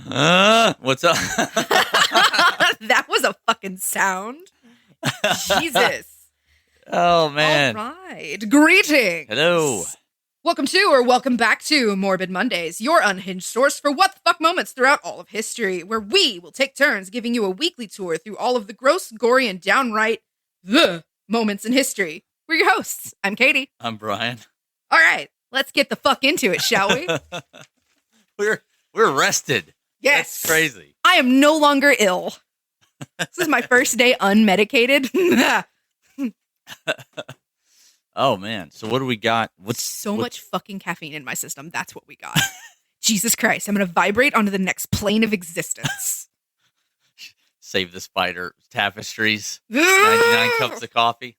What's up? That was a fucking sound. Jesus. Oh, man. All right. Greetings. Hello. Welcome back to Morbid Mondays, your unhinged source for what the fuck moments throughout all of history, where we will take turns giving you a weekly tour through all of the gross, gory, and downright the moments in history. We're your hosts. I'm Katy. I'm Brian. All right. Let's get the fuck into it, shall we? We're rested. Yes. That's crazy. I am no longer ill. This is my first day unmedicated. Oh, man. So what do we got? What's much fucking caffeine in my system. That's what we got. Jesus Christ. I'm going to vibrate onto the next plane of existence. Save the spider tapestries. 99 cups of coffee.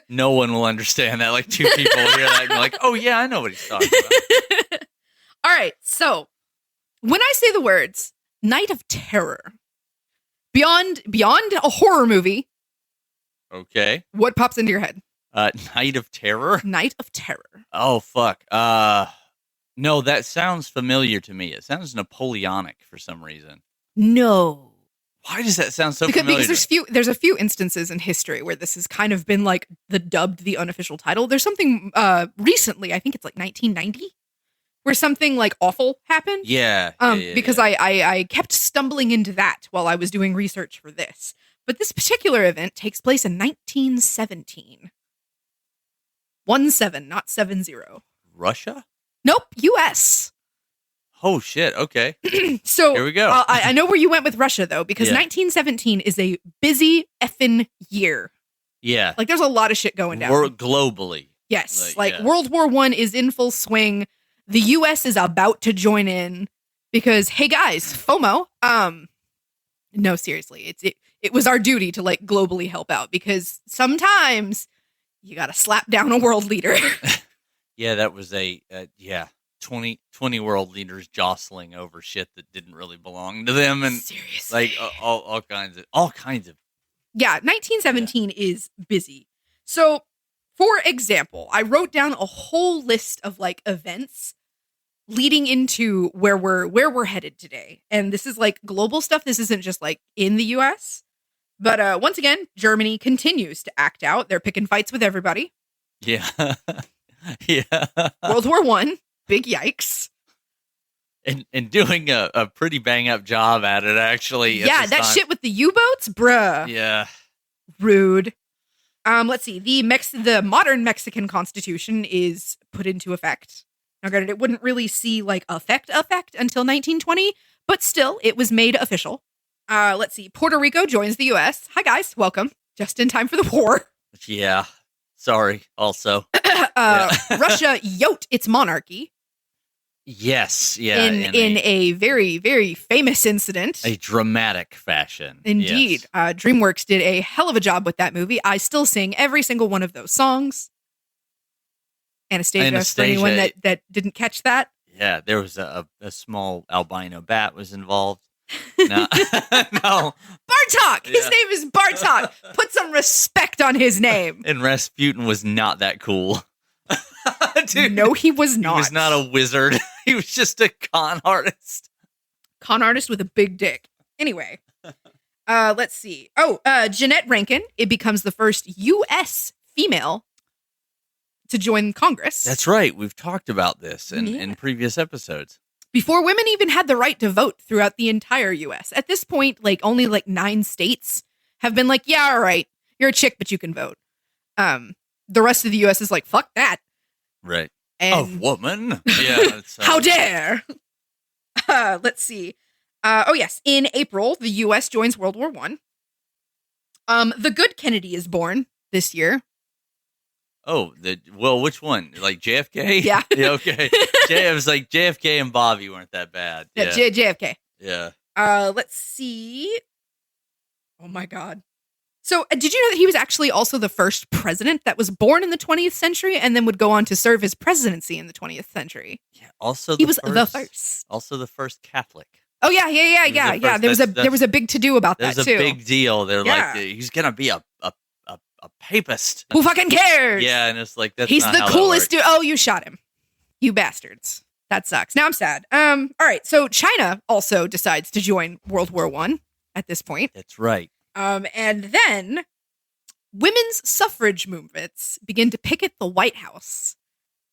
No one will understand that. Like, two people will hear that and be like, oh, yeah, I know what he's talking about. All right. So when I say the words Night of Terror, beyond a horror movie, okay, what pops into your head? Night of Terror? Night of Terror. Oh, fuck. No, that sounds familiar to me. It sounds Napoleonic for some reason. No. Why does that sound so because familiar? There's a few instances in history where this has kind of been like the unofficial title. There's something recently, I think it's like 1990, where something like awful happened. Yeah. Because I kept stumbling into that while I was doing research for this. But this particular event takes place in 1917. 17, not 70. Russia? Nope, U.S. Oh, shit. Okay. So here we go. I know where you went with Russia, though, because 1917 is a busy effing year. Yeah. Like, there's a lot of shit going down. Globally. Yes. World War I is in full swing. The U.S. is about to join in because, hey, guys, FOMO. No, seriously. It was our duty to, like, globally help out because sometimes you got to slap down a world leader. Yeah, that was 20 world leaders jostling over shit that didn't really belong to them, and seriously, like all kinds of. Yeah, 1917 is busy. So, for example, I wrote down a whole list of like events leading into where we're headed today, and this is like global stuff. This isn't just like in the U.S. But once again, Germany continues to act out. They're picking fights with everybody. Yeah, yeah. World War I. Big yikes. And doing a pretty bang up job at it, actually. Yeah, that shit with the U-boats, bruh. Yeah. Rude. Let's see. The modern Mexican Constitution is put into effect. Now, granted, it wouldn't really see like effect until 1920, but still, it was made official. Let's see. Puerto Rico joins the U.S. Hi, guys. Welcome. Just in time for the war. Yeah. Sorry, also. Russia yoked its monarchy. Yes, yeah. In a very, very famous incident. A dramatic fashion. Indeed. Yes. DreamWorks did a hell of a job with that movie. I still sing every single one of those songs. Anastasia. For anyone that didn't catch that. Yeah, there was a small albino bat was involved. No. No. Bartok! His name is Bartok! Put some respect on his name. And Rasputin was not that cool. Dude, no, he was not. He was not a wizard. He was just a con artist. Con artist with a big dick. Anyway, let's see. Jeanette Rankin. It becomes the first U.S. female to join Congress. That's right. We've talked about this in previous episodes. Before women even had the right to vote throughout the entire U.S. At this point, only 9 states have been like, yeah, all right, you're a chick, but you can vote. The rest of the U.S. is like, fuck that. Right. And woman. Yeah. How dare? Let's see. Yes. In April, the U.S. joins World War I. The good Kennedy is born this year. Oh, which one? Like JFK? Yeah. Yeah, okay. It was like JFK and Bobby weren't that bad. Yeah, JFK. Yeah. Let's see. Oh my God. So, did you know that he was actually also the first president that was born in the 20th century and then would go on to serve his presidency in the 20th century? Yeah. Also, he was the first. Also, the first Catholic. Oh yeah. There was a big to do about that too. There's a big deal. They're like, he's gonna be a papist. Who fucking cares? Yeah, and it's like, that's he's not the how coolest dude. Oh, you shot him, you bastards. That sucks. Now I'm sad. All right. So China also decides to join World War I at this point. That's right. And then women's suffrage movements begin to picket the White House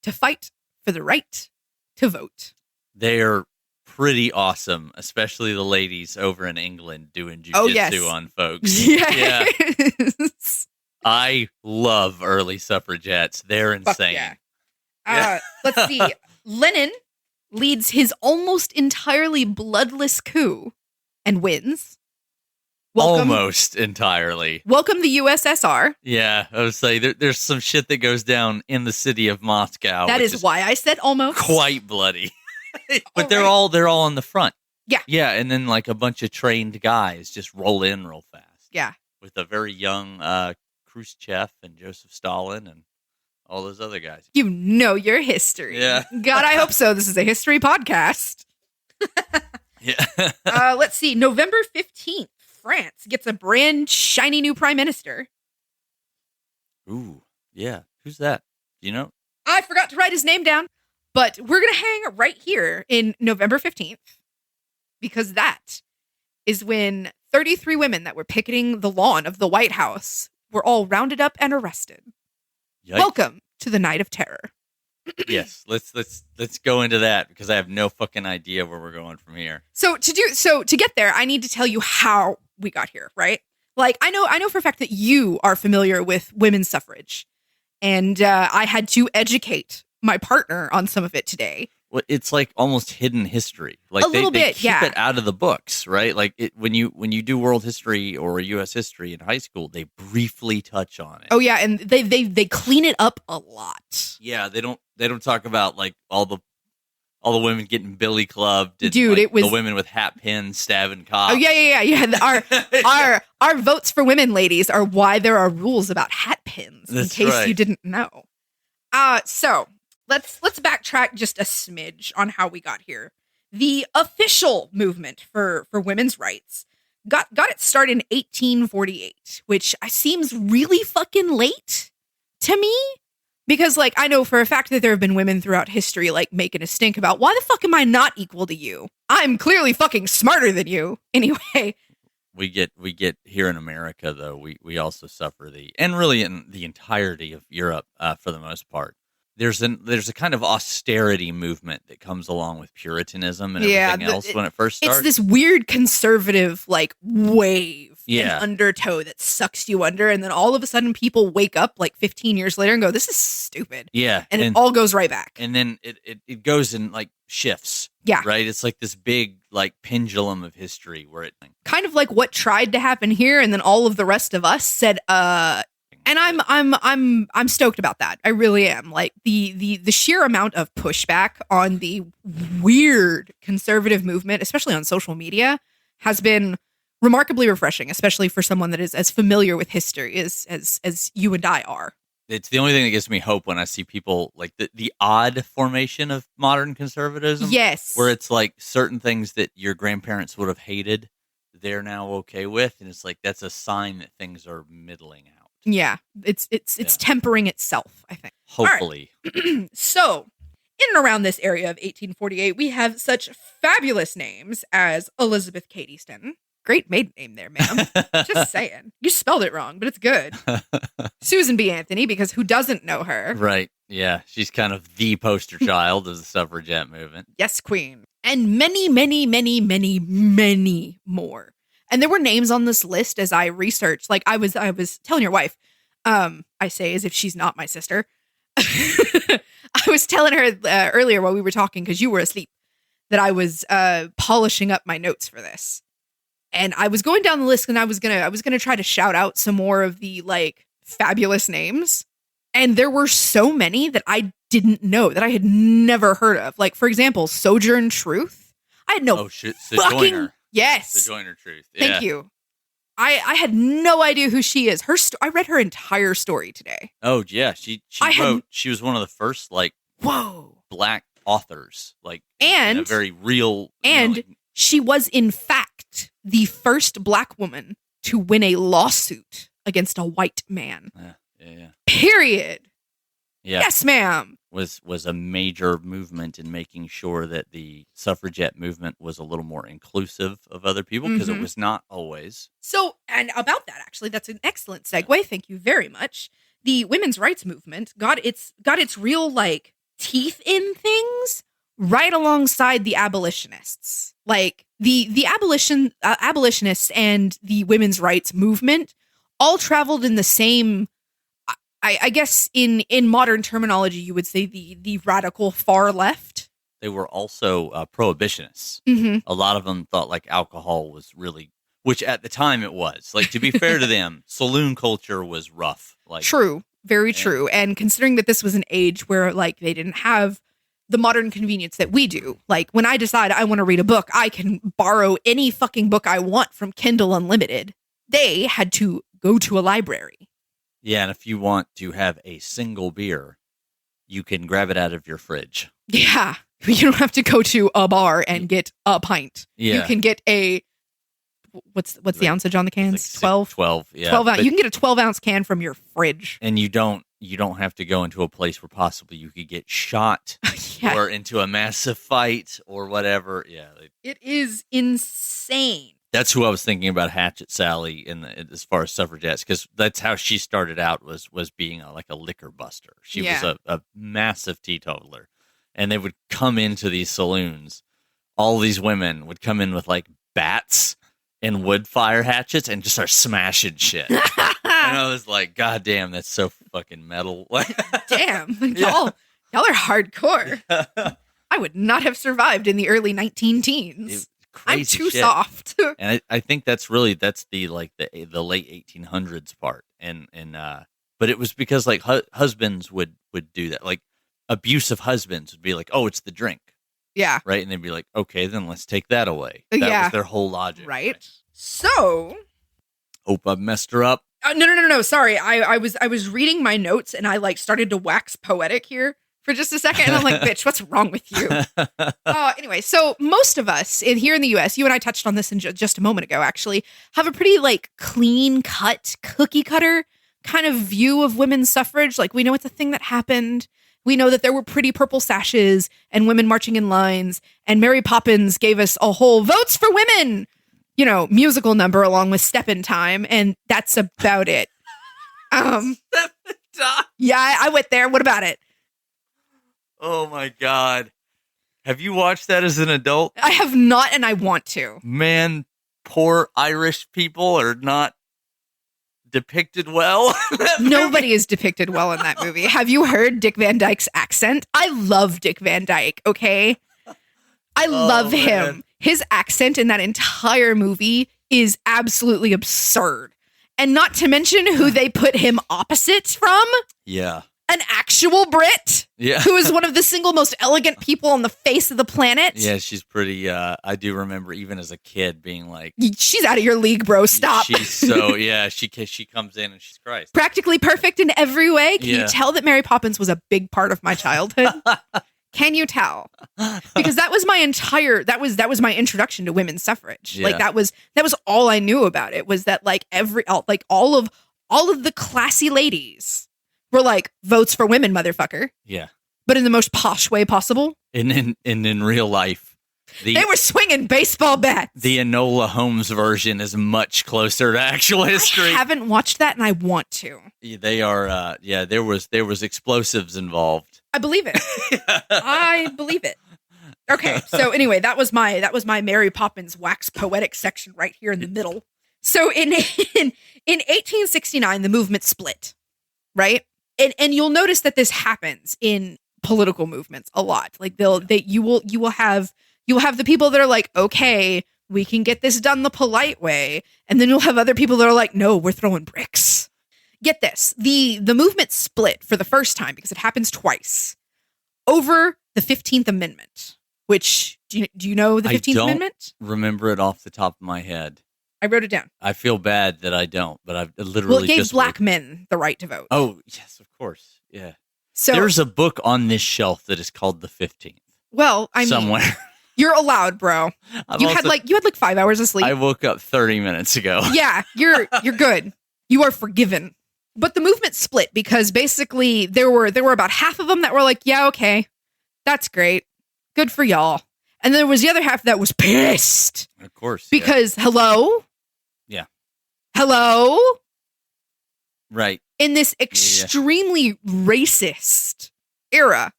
to fight for the right to vote. They're pretty awesome, especially the ladies over in England doing jujitsu on folks. Yes. I love early suffragettes. They're insane. Yeah. Let's see. Lenin leads his almost entirely bloodless coup and wins. Almost entirely. Welcome the USSR. Yeah, I would say there's some shit that goes down in the city of Moscow. That is why I said almost. Quite bloody. But they're all in the front. Yeah. Yeah, and then like a bunch of trained guys just roll in real fast. Yeah. With a very young Khrushchev and Joseph Stalin and all those other guys. You know your history. Yeah. God, I hope so. This is a history podcast. Yeah. Let's see. November 15th, France gets a brand shiny new prime minister. Ooh, yeah. Who's that? Do you know? I forgot to write his name down, but we're going to hang right here in November 15th because that is when 33 women that were picketing the lawn of the White House were all rounded up and arrested. Yikes. Welcome to the Night of Terror. Yes, let's go into that because I have no fucking idea where we're going from here. So to get there, I need to tell you how we got here, right? Like I know for a fact that you are familiar with women's suffrage, and I had to educate my partner on some of it today. Well, it's like almost hidden history. Like a little bit, keep it out of the books, right? Like when you do world history or U.S. history in high school, they briefly touch on it. Oh yeah, and they clean it up a lot. Yeah, they don't talk about like all the women getting billy clubbed. And, dude, like, it was the women with hat pins stabbing cops. Oh yeah. Our votes for women, ladies, are why there are rules about hat pins. That's in case right. you didn't know. So let's backtrack just a smidge on how we got here. The official movement for women's rights got its start in 1848, which seems really fucking late to me. Because, like, I know for a fact that there have been women throughout history, like, making a stink about, why the fuck am I not equal to you? I'm clearly fucking smarter than you. Anyway. We get here in America, though, we also suffer and really in the entirety of Europe, for the most part. There's a kind of austerity movement that comes along with Puritanism and everything else when it first starts. It's this weird conservative, like, wave and undertow that sucks you under, and then all of a sudden people wake up like 15 years later and go, this is stupid. Yeah. And it all goes right back. And then it goes in like shifts. Yeah. Right? It's like this big like pendulum of history where it kind of like what tried to happen here, and then all of the rest of us said, and I'm stoked about that. I really am. Like the sheer amount of pushback on the weird conservative movement, especially on social media, has been remarkably refreshing, especially for someone that is as familiar with history as you and I are. It's the only thing that gives me hope when I see people like the odd formation of modern conservatism. Yes. Where it's like certain things that your grandparents would have hated, they're now okay with. And it's like, that's a sign that things are middling out. Yeah. It's tempering itself, I think. Hopefully. Right. So in and around this area of 1848, we have such fabulous names as Elizabeth Katy Stanton. Great maiden name there, ma'am. Just saying. You spelled it wrong, but it's good. Susan B. Anthony, because who doesn't know her? Right. Yeah. She's kind of the poster child of the suffragette movement. Yes, queen. And many, many, many, many, many more. And there were names on this list as I researched. Like I was telling your wife, I say as if she's not my sister. I was telling her earlier while we were talking, because you were asleep, that I was polishing up my notes for this. And I was going down the list, and I was gonna try to shout out some more of the like fabulous names. And there were so many that I didn't know, that I had never heard of. Like, for example, Sojourn Truth. I had no fucking Sojourner. Yes. Sojourner Truth. Yeah. Thank you. I had no idea who she is. I read her entire story today. Oh yeah, she was one of the first like Black authors, like in a very real she was in fact the first Black woman to win a lawsuit against a white man. Yeah. Period. Yeah. Yes, ma'am. was a major movement in making sure that the suffragette movement was a little more inclusive of other people, because it was not always. So, and about that, actually, that's an excellent segue. Thank you very much. The women's rights movement got its real like teeth in things right alongside the abolitionists. Like the abolitionists and the women's rights movement all traveled in the same. I guess in modern terminology, you would say the radical far left. They were also prohibitionists. A lot of them thought like alcohol was really, which at the time it was. Like, to be fair to them, saloon culture was rough. Like, true, very true. And considering that this was an age where like they didn't have the modern convenience that we do. Like, when I decide I want to read a book, I can borrow any fucking book I want from Kindle Unlimited. They had to go to a library. Yeah, and if you want to have a single beer, you can grab it out of your fridge. Yeah, you don't have to go to a bar and get a pint. Yeah. You can get a, what's the ounceage on the cans? 12? 12, yeah. 12 ounce. You can get a 12-ounce can from your fridge. And you don't have to go into a place where possibly you could get shot or into a massive fight or whatever. Yeah. It is insane. That's who I was thinking about, Hatchet Sally, as far as suffragettes, because that's how she started out, was being like a liquor buster. She was a massive teetotaler, and they would come into these saloons. All these women would come in with like bats and wood fire hatchets and just start smashing shit. And I was like, God damn, that's so fucking metal. Damn, y'all are hardcore. I would not have survived in the early 19-teens. I'm too shit. Soft. And I think that's the late 1800s part. But it was because like husbands would do that. Like, abusive husbands would be like, oh, it's the drink. Yeah. Right. And they'd be like, okay, then let's take that away. That was their whole logic. Right. So. Hope I've messed her up. No. Sorry. I was reading my notes and I like started to wax poetic here for just a second. And I'm like, bitch, what's wrong with you? Anyway, so most of us here in the US, you and I touched on this in just a moment ago, actually, have a pretty like clean cut, cookie cutter kind of view of women's suffrage. Like, we know it's a thing that happened. We know that there were pretty purple sashes and women marching in lines. And Mary Poppins gave us a whole votes for women, musical number along with Step in Time. And that's about it. Yeah, I went there. What about it? Oh my God. Have you watched that as an adult? I have not, and I want to. Man, poor Irish people are not depicted well. Nobody is depicted well in that movie. Have you heard Dick Van Dyke's accent? I love Dick Van Dyke, okay? I love him. His accent in that entire movie is absolutely absurd. And not to mention who they put him opposite from. Yeah. An actual Brit, who is one of the single most elegant people on the face of the planet. Yeah, she's pretty. I do remember even as a kid being like, she's out of your league, bro. Stop. She's so, she comes in and she's Christ. Practically perfect in every way. Can you tell that Mary Poppins was a big part of my childhood? Can you tell? Because that was my my introduction to women's suffrage. Yeah. Like that was all I knew about it, was that like all of the classy ladies were like, votes for women, motherfucker. Yeah. But in the most posh way possible. And in real life, they were swinging baseball bats. The Enola Holmes version is much closer to actual history. I haven't watched that and I want to. They are, there was explosives involved. I believe it. I believe it. Okay. So anyway, that was my Mary Poppins wax poetic section right here in the middle. So in 1869, the movement split, right? And you'll notice that this happens in political movements a lot. Like you will have the people that are like, okay, we can get this done the polite way, and then you'll have other people that are like, no, we're throwing bricks. Get this, the movement split for the first time because it happens twice over the 15th Amendment. Which do you know the 15th Amendment? Remember it off the top of my head. I wrote it down. I feel bad that I don't, but I've literally Well, it gave black men the right to vote. Oh, yes, of course. Yeah. So there's a book on this shelf that is called The 15th. Well, I mean, somewhere. You're allowed, bro. You had like 5 hours of sleep. I woke up 30 minutes ago. Yeah, you're good. You are forgiven. But the movement split because basically there were about half of them that were like, yeah, okay, that's great. Good for y'all. And there was the other half that was pissed. Of course. Because, hello? Yeah. Hello? Right. In this extremely racist era,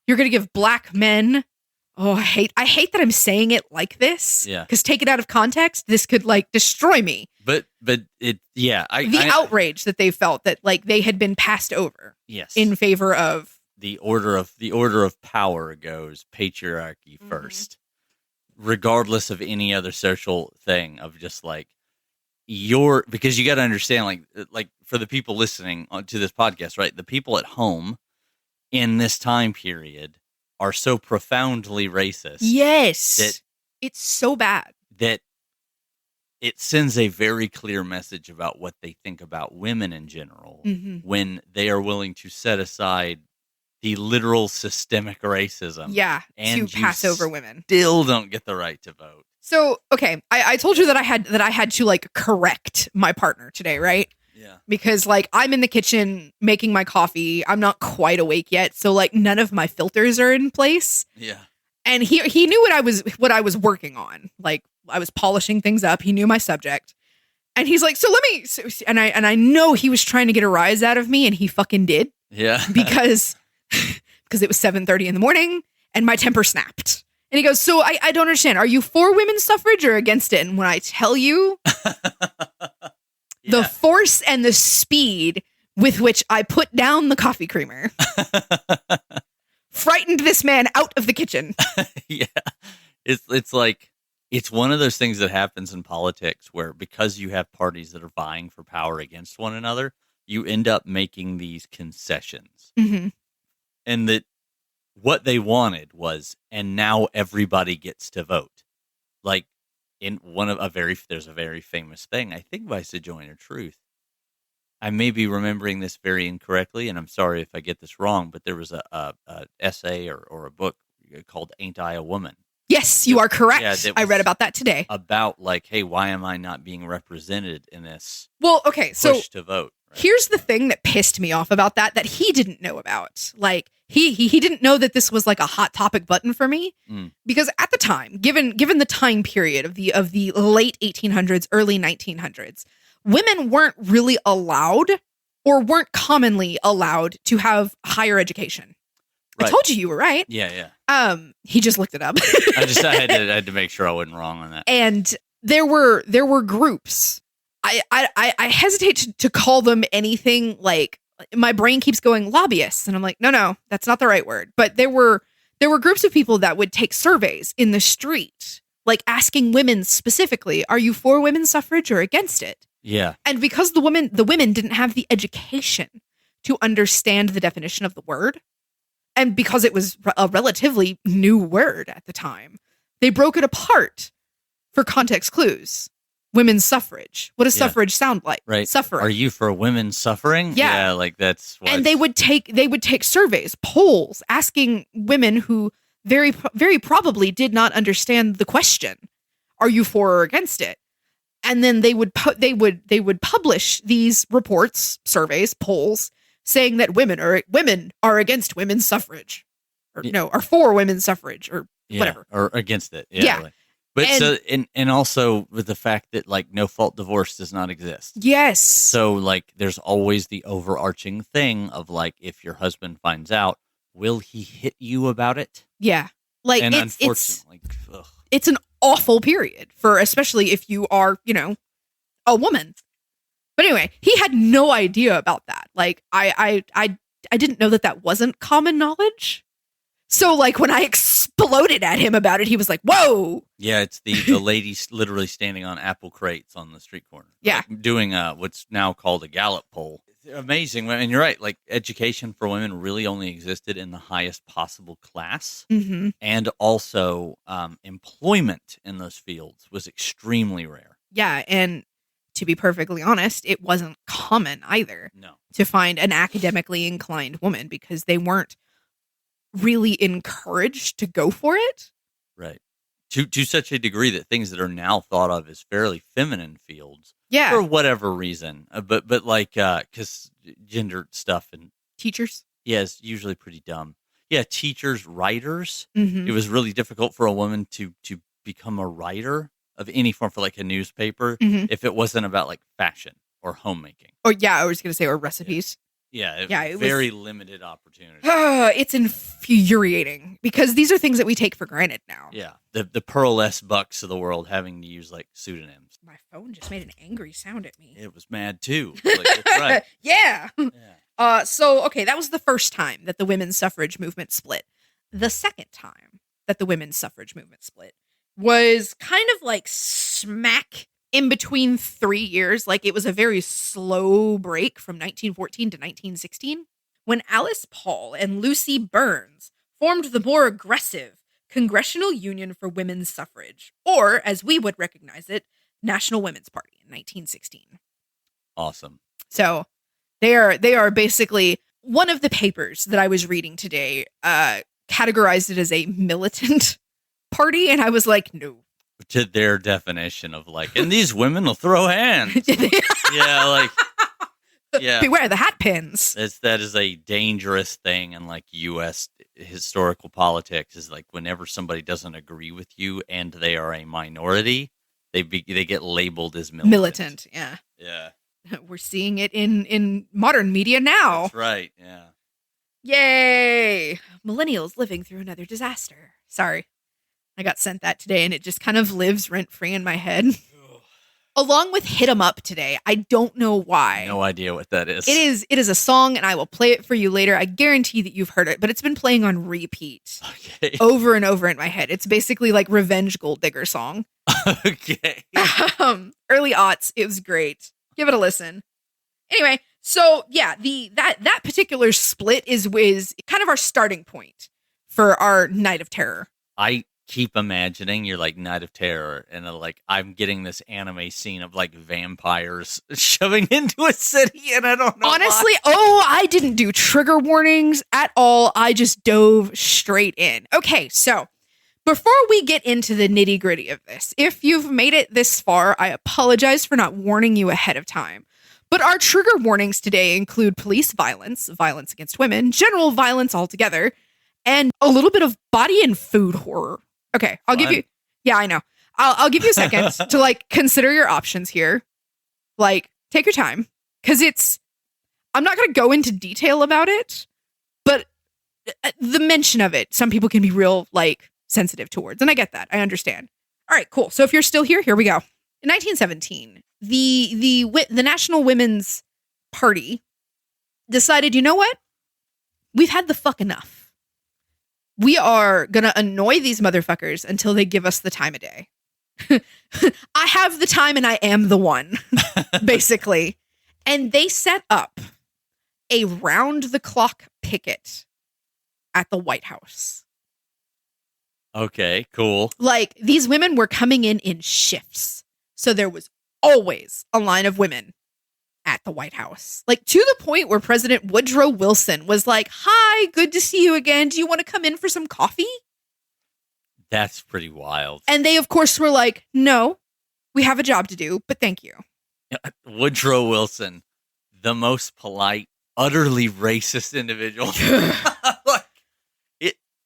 you're going to give black men... Oh, I hate that I'm saying it like this. Yeah. Because take it out of context, this could, like, destroy me. But it, yeah. Outrage that they felt that, like, they had been passed over. Yes. In favor of... The order of power goes patriarchy first, regardless of any other social thing of just like because you got to understand like for the people listening to this podcast, right? The people at home in this time period are so profoundly racist. Yes. That it's so bad that it sends a very clear message about what they think about women in general when they are willing to set aside the literal systemic racism. Yeah, and to pass over women. Still don't get the right to vote. So, okay, I told you that I had to like correct my partner today, right? Yeah. Because like I'm in the kitchen making my coffee. I'm not quite awake yet, so like none of my filters are in place. Yeah. And he knew what I was working on. Like I was polishing things up. He knew my subject. And he's like, and I know he was trying to get a rise out of me, and he fucking did. Yeah. because it was 7:30 in the morning and my temper snapped. And he goes, so I don't understand. Are you for women's suffrage or against it? And when I tell you the force and the speed with which I put down the coffee creamer frightened this man out of the kitchen. Yeah. It's like, it's one of those things that happens in politics where because you have parties that are vying for power against one another, you end up making these concessions. Mm-hmm. And that what they wanted was, and now everybody gets to vote. Like in there's a very famous thing, I think by Sojourner Truth. I may be remembering this very incorrectly, and I'm sorry if I get this wrong, but there was a essay or a book called Ain't I a Woman? Yes, you are correct. Yeah, I read about that today. About like, hey, why am I not being represented in this push to vote? Right? Here's the thing that pissed me off about that he didn't know about. Like he didn't know that this was like a hot topic button for me because at the time, given the time period of the late 1800s, early 1900s, women weren't really allowed or weren't commonly allowed to have higher education. Right. I told you were right. Yeah. He just looked it up. I had to make sure I wasn't wrong on that. And there were groups. I hesitate to call them anything like, my brain keeps going lobbyists, and I'm like, no, that's not the right word. But there were groups of people that would take surveys in the street, like asking women specifically, are you for women's suffrage or against it? Yeah. And because the women didn't have the education to understand the definition of the word, and because it was a relatively new word at the time, they broke it apart for context clues. Women's suffrage. What does suffrage sound like? Right. Suffering. Are you for women suffering? Yeah. Like that's what. And they would take surveys, polls, asking women who very, very probably did not understand the question. Are you for or against it? And then they would publish these reports, surveys, polls, saying that women are against women's suffrage, or are for women's suffrage, or whatever, or against it. Yeah. Like, but and also with the fact that like no fault divorce does not exist. Yes. So like there's always the overarching thing of like, if your husband finds out, will he hit you about it? Yeah. Like and unfortunately, it's an awful period for, especially if you are, a woman. But anyway, he had no idea about that. Like I didn't know that wasn't common knowledge. So like when I exploded at him about it, he was like, whoa. Yeah, it's the ladies literally standing on apple crates on the street corner. Yeah. Like doing what's now called a Gallup poll. It's amazing. And you're right. Like education for women really only existed in the highest possible class. Mm-hmm. And also employment in those fields was extremely rare. Yeah. And to be perfectly honest, it wasn't common either. No. To find an academically inclined woman because they weren't really encouraged to go for it. Right. to such a degree that things that are now thought of as fairly feminine fields Yeah. for whatever reason, but like because gender stuff and Teachers. yeah, it's usually pretty dumb. Yeah, teachers, writers. Mm-hmm. It was really difficult for a woman to become a writer of any form for like a newspaper if it wasn't about like fashion or homemaking. Or yeah, I was going to say, or recipes. Yeah, it very limited opportunity. It's infuriating because these are things that we take for granted now. Yeah, the Pearl S. Bucks of the world having to use like pseudonyms. My phone just made an angry sound at me. It was mad too. Like, that's right. Yeah. Yeah. So, okay, that was the first time that the women's suffrage movement split. The second time that the women's suffrage movement split was kind of like smack in between 3 years. Like it was a very slow break from 1914 to 1916 when Alice Paul and Lucy Burns formed the more aggressive Congressional Union for Women's Suffrage, or as we would recognize it, National Women's Party in 1916. Awesome. So they are basically one of the papers that I was reading today categorized it as a militant party, and I was like, no. To their definition of like, and these women will throw hands. Yeah, like, yeah. Beware the hat pins. That is a dangerous thing in like U.S. historical politics. Is like whenever somebody doesn't agree with you and they are a minority, they get labeled as militant. Yeah. Yeah. We're seeing it in modern media now. That's right. Yeah. Yay! Millennials living through another disaster. Sorry. I got sent that today and it just kind of lives rent-free in my head. Along with Hit 'Em Up today. I don't know why. No idea what that is. It is a song and I will play it for you later. I guarantee that you've heard it, but it's been playing on repeat. Okay. Over and over in my head. It's basically like Revenge Gold Digger song. Okay. Early aughts. It was great. Give it a listen. Anyway, so yeah, that particular split is kind of our starting point for our Night of Terror. I keep imagining you're like Night of Terror, and like I'm getting this anime scene of like vampires shoving into a city, and I don't know. Honestly, why. I didn't do trigger warnings at all. I just dove straight in. Okay, so before we get into the nitty gritty of this, if you've made it this far, I apologize for not warning you ahead of time. But our trigger warnings today include police violence, violence against women, general violence altogether, and a little bit of body and food horror. Okay, I'll give you. Yeah, I know. I'll give you a second to like consider your options here. Like, take your time, because I'm not going to go into detail about it, but the mention of it, some people can be real like sensitive towards, and I get that. I understand. All right, cool. So if you're still here we go. In 1917, the National Women's Party decided, you know what? We've had the fuck enough. We are going to annoy these motherfuckers until they give us the time of day. I have the time and I am the one, basically. And they set up a round-the-clock picket at the White House. Okay, cool. Like, these women were coming in shifts. So there was always a line of women at the White House. Like, to the point where President Woodrow Wilson was like, hi, good to see you again. Do you want to come in for some coffee? That's pretty wild. And they, of course, were like, no, we have a job to do, but thank you. Woodrow Wilson, the most polite, utterly racist individual.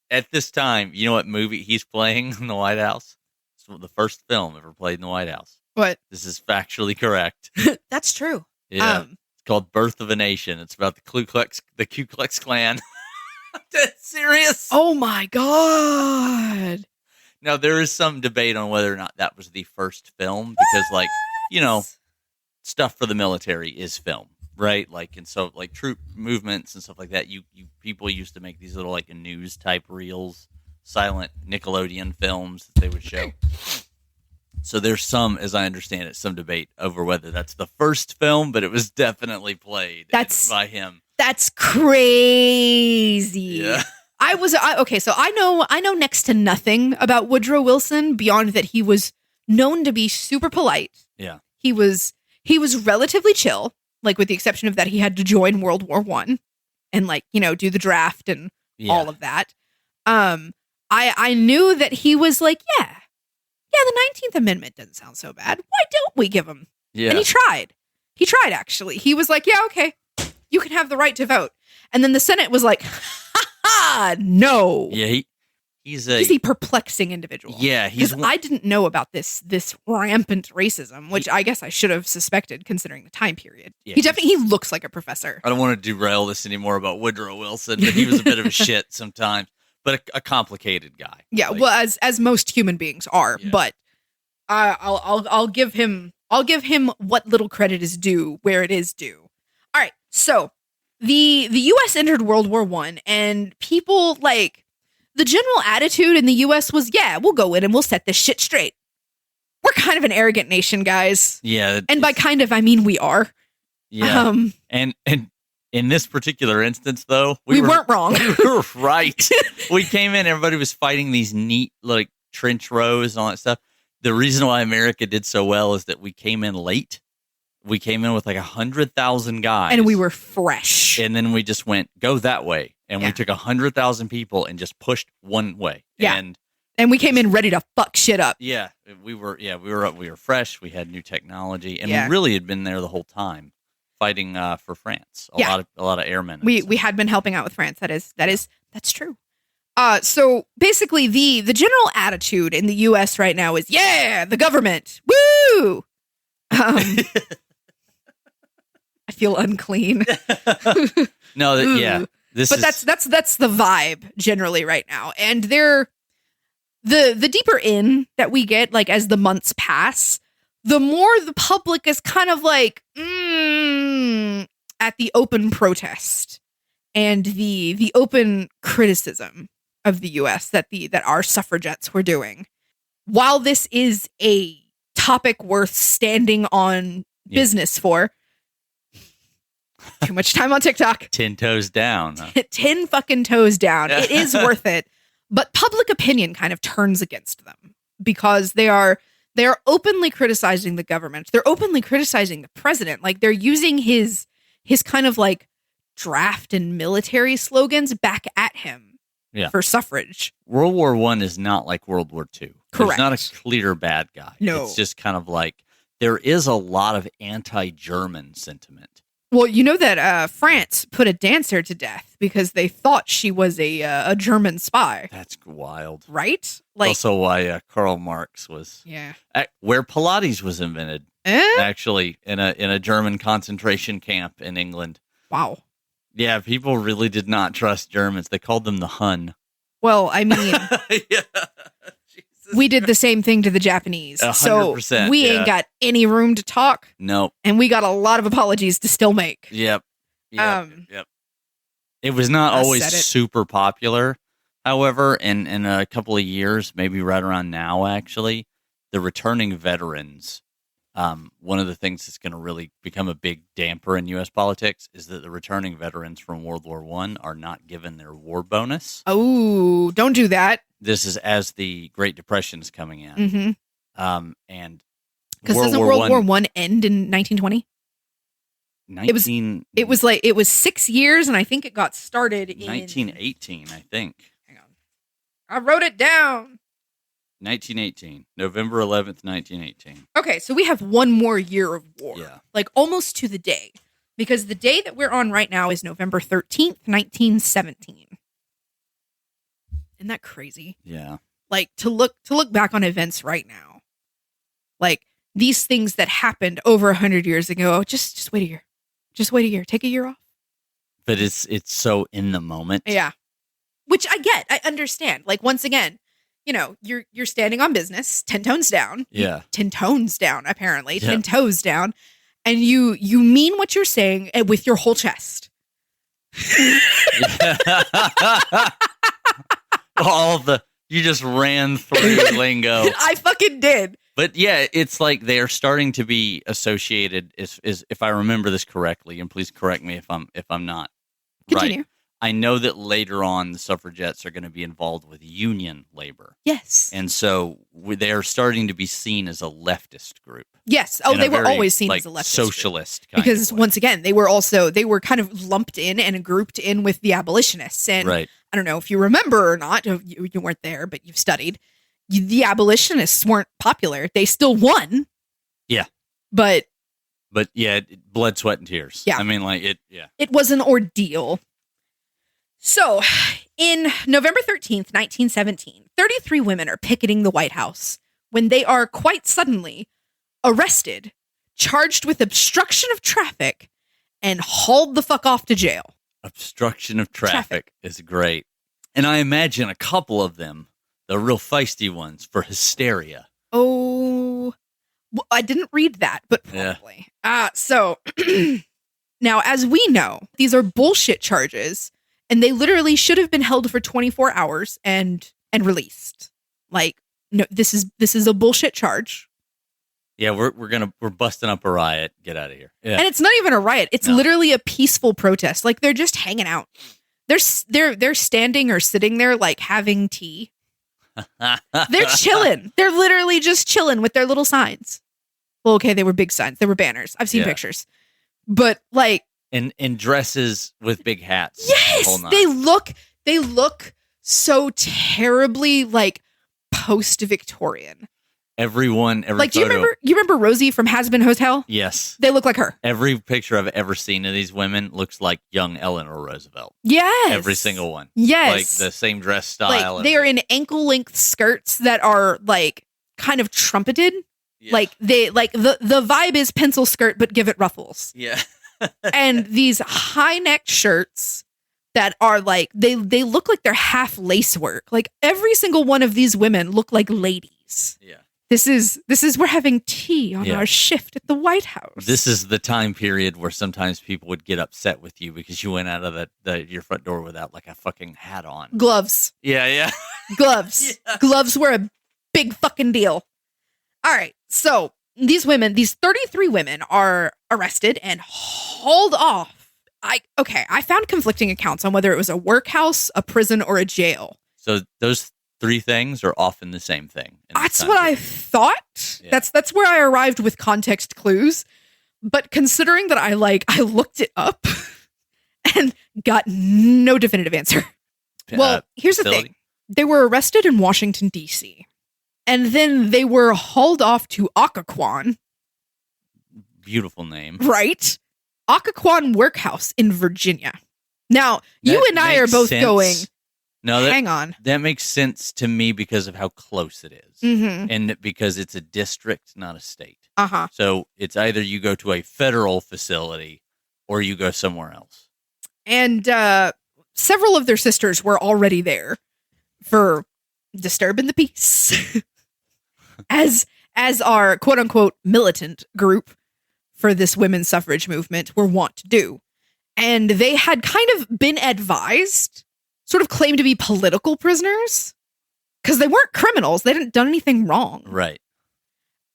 At this time, you know what movie he's playing in the White House? It's the first film ever played in the White House. What? This is factually correct. That's true. Yeah. It's called Birth of a Nation. It's about the Ku Klux Klan. That's serious. Oh my God. Now, there is some debate on whether or not that was the first film because, like, you know, stuff for the military is film, right? Like, and so, like, troop movements and stuff like that, you people used to make these little, like, news type reels, silent Nickelodeon films that they would show. So there's some, as I understand it, some debate over whether that's the first film, but it was definitely played by him. That's crazy. Yeah. Okay, so I know next to nothing about Woodrow Wilson beyond that he was known to be super polite. Yeah. He was relatively chill, like with the exception of that he had to join World War I and like, you know, do the draft and all of that. I knew that he was like, yeah, yeah, the 19th Amendment doesn't sound so bad. Why don't we give him? Yeah. And he tried. He tried, actually. He was like, yeah, okay, you can have the right to vote. And then the Senate was like, ha, no. Yeah, he's a perplexing individual. Yeah, because I didn't know about this rampant racism, which I guess I should have suspected considering the time period. Yeah, he looks like a professor. I don't want to derail this anymore about Woodrow Wilson, but he was a bit of a shit sometimes, but a complicated guy. Yeah, like, well, as most human beings are, yeah. But I'll give him what little credit is due where it is due. All right, so the U.S. entered World War I, and people like. The general attitude in the U.S. was, yeah, we'll go in and we'll set this shit straight. We're kind of an arrogant nation, guys. Yeah. And by kind of, I mean we are. Yeah. And in this particular instance, though, we weren't wrong. We were right. We came in, everybody was fighting these neat, like, trench rows and all that stuff. The reason why America did so well is that we came in late. We came in with like 100,000 guys. And we were fresh. And then we just went, go that way. And we took 100,000 people and just pushed one way. Yeah. And we came in ready to fuck shit up. Yeah. We were fresh. We had new technology. And we really had been there the whole time fighting for France. A lot of airmen. We had been helping out with France. That's true. So basically the general attitude in the US right now is, yeah, the government. Woo! I feel unclean. No, yeah. That's the vibe generally right now. And the deeper in that we get, like as the months pass, the more the public is kind of like at the open protest and the open criticism of the US that our suffragettes were doing. While this is a topic worth standing on business for. Too much time on TikTok. 10 toes down. Huh? 10 fucking toes down. It is worth it. But public opinion kind of turns against them because they are openly criticizing the government. They're openly criticizing the president. Like they're using his kind of like draft and military slogans back at him for suffrage. World War I is not like World War II. Correct. There's not a clear bad guy. No. It's just kind of like there is a lot of anti-German sentiment. Well, you know that France put a dancer to death because they thought she was a German spy. That's wild. Right? Like, also why Karl Marx was... Yeah. Where Pilates was invented. Actually, in a German concentration camp in England. Wow. Yeah, people really did not trust Germans. They called them the Hun. Well, I mean... Yeah. We did the same thing to the Japanese. 100%, so we ain't got any room to talk. Nope. And we got a lot of apologies to still make. Yep. It was not always super popular. However, in a couple of years, maybe right around now, actually, the returning veterans, one of the things that's going to really become a big damper in U.S. politics is that the returning veterans from World War I are not given their war bonus. Oh, don't do that. This is as the Great Depression is coming in. Mm-hmm. And because doesn't World War I end in 1920? It was 6 years, and I think it got started in 1918. I think. Hang on, I wrote it down. 1918, November 11th, 1918. Okay, so we have one more year of war. Yeah, like almost to the day, because the day that we're on right now is November 13th, 1917. Isn't that crazy? Yeah. Like to look back on events right now, like these things that happened over 100 years ago. Just wait a year. Just wait a year. Take a year off. But it's so in the moment. Yeah. Which I get. I understand. Like once again, you know, you're standing on business, 10 tones down. Yeah. 10 tones down, apparently. Yeah. 10 toes down. And you mean what you're saying with your whole chest. You just ran through lingo. I fucking did. But yeah, it's like they are starting to be associated. Is if I remember this correctly, and please correct me if I'm not Continue. Right. I know that later on the suffragettes are going to be involved with union labor. Yes, and so they are starting to be seen as a leftist group. Yes. Oh, they were always seen as a leftist socialist group. Because once again, they were kind of lumped in and grouped in with the abolitionists. And right. I don't know if you remember or not. You weren't there, but you've studied. The abolitionists weren't popular. They still won. Yeah. But yeah, blood, sweat, and tears. Yeah. I mean, like, it was an ordeal. So, in November 13th, 1917, 33 women are picketing the White House when they are quite suddenly arrested, charged with obstruction of traffic, and hauled the fuck off to jail. Obstruction of traffic is great. And I imagine a couple of them, the real feisty ones, for hysteria. Oh, well, I didn't read that, but probably. So, now, as we know, these are bullshit charges, and they literally should have been held for 24 hours and released. Like, no, this is a bullshit charge. Yeah, we're busting up a riot. Get out of here. Yeah. And it's not even a riot. It's literally a peaceful protest. Like, they're just hanging out. They're standing or sitting there, like, having tea. They're chilling. They're literally just chilling with their little signs. Well, okay, they were big signs. They were banners. I've seen pictures. But, like, in dresses with big hats. Yes, they look so terribly, like, post-Victorian. Every like, photo. do you remember Rosie from Has Been Hotel? Yes. They look like her. Every picture I've ever seen of these women looks like young Eleanor Roosevelt. Yes. Every single one. Yes. Like the same dress style. Like, they are in ankle-length skirts that are, like, kind of trumpeted. Yeah. Like, the vibe is pencil skirt, but give it ruffles. Yeah. And these high-necked shirts that are, like, they look like they're half lace work. Like, every single one of these women look like ladies. Yeah. This is we're having tea on our shift at the White House. This is the time period where sometimes people would get upset with you because you went out of your front door without, like, a fucking hat on. Gloves. Yeah. Gloves. Yeah. Gloves were a big fucking deal. All right. So these 33 women are arrested and hauled off. I found conflicting accounts on whether it was a workhouse, a prison, or a jail. So those three things are often the same thing. That's what I thought. Yeah. That's where I arrived with context clues. But considering that I looked it up and got no definitive answer. Well, here's the thing. They were arrested in Washington, D.C. And then they were hauled off to Occoquan. Beautiful name. Right? Occoquan Workhouse in Virginia. Now, you and I are both going... No, hang on. That makes sense to me because of how close it is. Mm-hmm. And because it's a district, not a state. Uh-huh. So it's either you go to a federal facility or you go somewhere else. And several of their sisters were already there for disturbing the peace. as our quote-unquote militant group for this women's suffrage movement were wont to do. And they had kind of been advised... sort of claimed to be political prisoners because they weren't criminals. They hadn't done anything wrong. Right.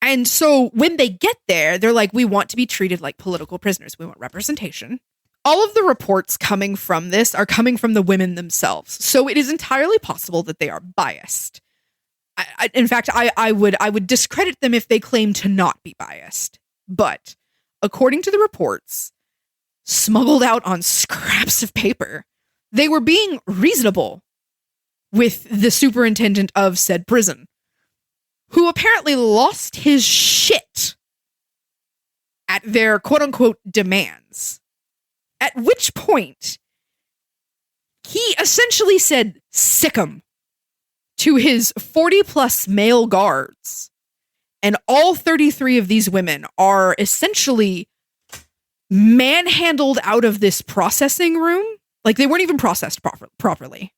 And so when they get there, they're like, we want to be treated like political prisoners. We want representation. All of the reports coming from this are coming from the women themselves. So it is entirely possible that they are biased. In fact, I would discredit them if they claim to not be biased. But according to the reports, smuggled out on scraps of paper, they were being reasonable with the superintendent of said prison, who apparently lost his shit at their quote-unquote demands. At which point, he essentially said, sick 'em, to his 40-plus male guards. And all 33 of these women are essentially manhandled out of this processing room. Like, they weren't even processed properly.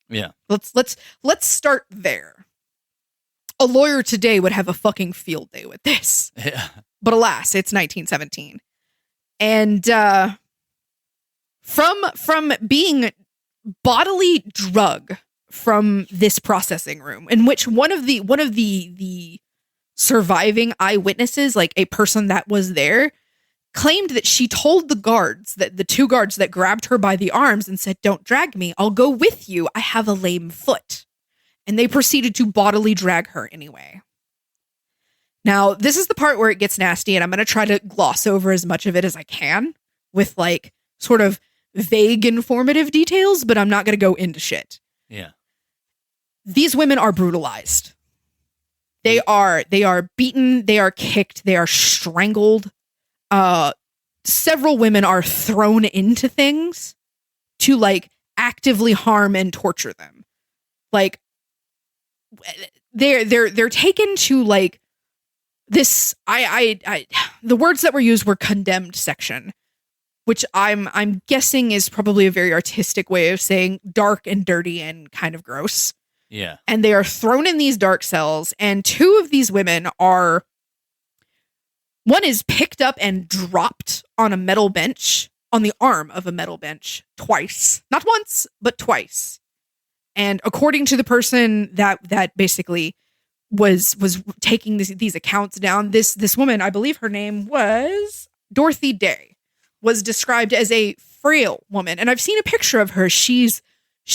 Yeah. Let's start there. A lawyer today would have a fucking field day with this. Yeah. But alas, it's 1917. And from being bodily drug from this processing room, in which one of the surviving eyewitnesses, like a person that was there, claimed that she told the guards, that the two guards that grabbed her by the arms and said, "Don't drag me, I'll go with you, I have a lame foot." And they proceeded to bodily drag her anyway. Now, this is the part where it gets nasty, and I'm going to try to gloss over as much of it as I can with, like, sort of vague informative details, but I'm not going to go into shit. Yeah. These women are brutalized. They are beaten, they are kicked, they are strangled. Several women are thrown into things to like actively harm and torture them. Like they're taken to like this. The words that were used were condemned section, which I'm guessing is probably a very artistic way of saying dark and dirty and kind of gross. Yeah. And they are thrown in these dark cells, and two of these women are, one is picked up and dropped on a metal bench, on the arm of a metal bench twice. Not once, but twice. And according to the person that basically was taking these accounts down, this woman, I believe her name was Dorothy Day, was described as a frail woman. And I've seen a picture of her. She's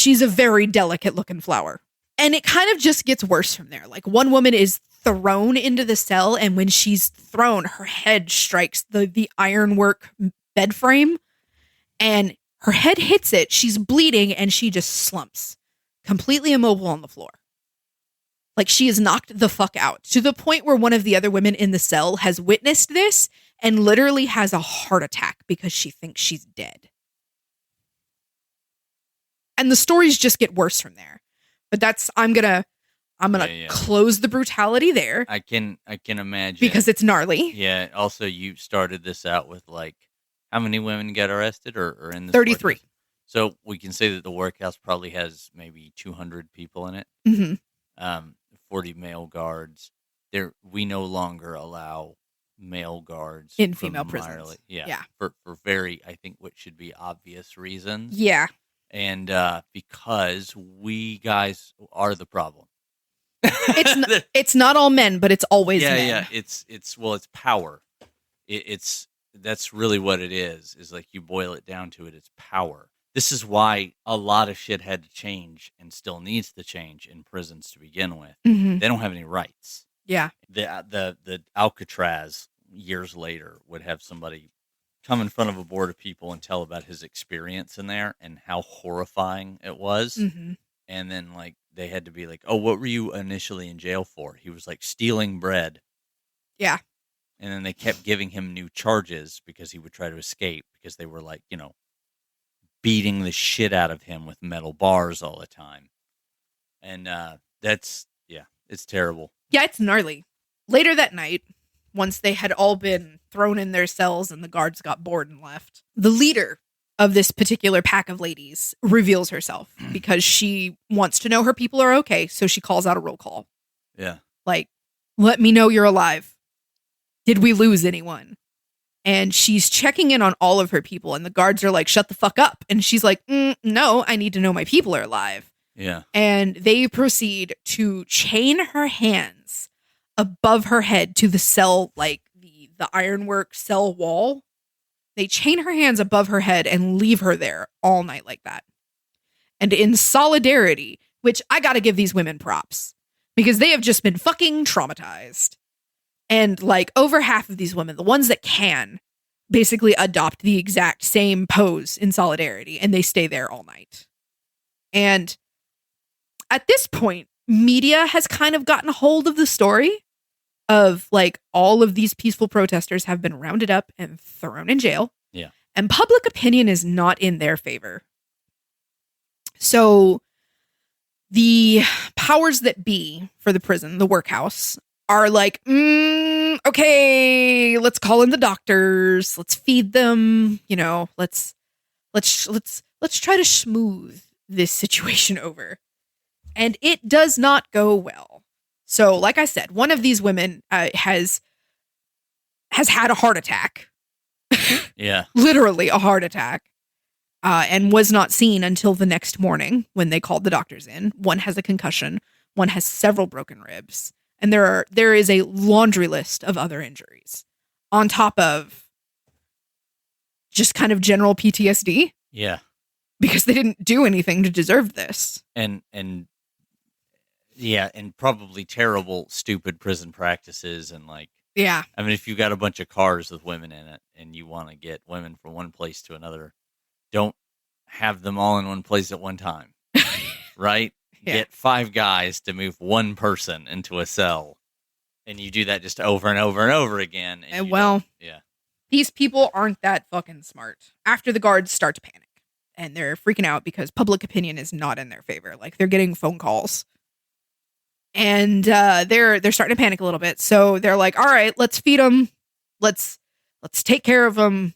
a very delicate looking flower. And it kind of just gets worse from there. Like one woman is thrown into the cell, and when she's thrown, her head strikes the ironwork bed frame, and her head hits it. She's bleeding, and she just slumps, completely immobile on the floor. Like she is knocked the fuck out, to the point where one of the other women in the cell has witnessed this and literally has a heart attack because she thinks she's dead. And the stories just get worse from there. But that's, I'm gonna close the brutality there. I can imagine, because it's gnarly. Yeah. Also, you started this out with like how many women get arrested or in this 33. Workhouse? So we can say that the workhouse probably has maybe 200 people in it. Mm-hmm. 40 male guards. We no longer allow male guards in female prisons. Yeah. For very, I think, what should be obvious reasons. Yeah. And because we guys are the problem. It's not all men, but it's always men. Yeah. It's power. That's really what it is like you boil it down to it. It's power. This is why a lot of shit had to change and still needs to change in prisons to begin with. Mm-hmm. They don't have any rights. Yeah. The Alcatraz years later would have somebody come in front of a board of people and tell about his experience in there and how horrifying it was. Mm-hmm. And then like they had to be like, oh, what were you initially in jail for? He was like stealing bread. Yeah. And then they kept giving him new charges because he would try to escape, because they were like, beating the shit out of him with metal bars all the time. And it's terrible. Yeah, it's gnarly. Later that night, once they had all been thrown in their cells and the guards got bored and left, the leader of this particular pack of ladies reveals herself because she wants to know her people are okay. So she calls out a roll call. Yeah. Like, let me know you're alive. Did we lose anyone? And she's checking in on all of her people, and the guards are like, shut the fuck up. And she's like, no, I need to know my people are alive. Yeah. And they proceed to chain her hands above her head to the cell, like the ironwork cell wall. They chain her hands above her head and leave her there all night like that. And in solidarity, which I gotta give these women props, because they have just been fucking traumatized. And like over half of these women, the ones that can, basically adopt the exact same pose in solidarity, and they stay there all night. And at this point, media has kind of gotten a hold of the story of like all of these peaceful protesters have been rounded up and thrown in jail. Yeah. And public opinion is not in their favor. So the powers that be for the prison, the workhouse, are like, okay, let's call in the doctors. Let's feed them. Let's try to smooth this situation over. And it does not go well. So, like I said, one of these women has had a heart attack. Yeah. Literally a heart attack. And was not seen until the next morning when they called the doctors in. One has a concussion. One has several broken ribs. And there is a laundry list of other injuries on top of just kind of general PTSD. Yeah. Because they didn't do anything to deserve this. And probably terrible, stupid prison practices. And like, yeah. I mean, if you got a bunch of cars with women in it and you want to get women from one place to another, don't have them all in one place at one time. Right? Yeah. Get 5 guys to move one person into a cell. And you do that just over and over and over again. And well, yeah. These people aren't that fucking smart. After the guards start to panic and they're freaking out because public opinion is not in their favor. Like they're getting phone calls and they're starting to panic a little bit. So they're like, all right, let's feed them. Let's take care of them.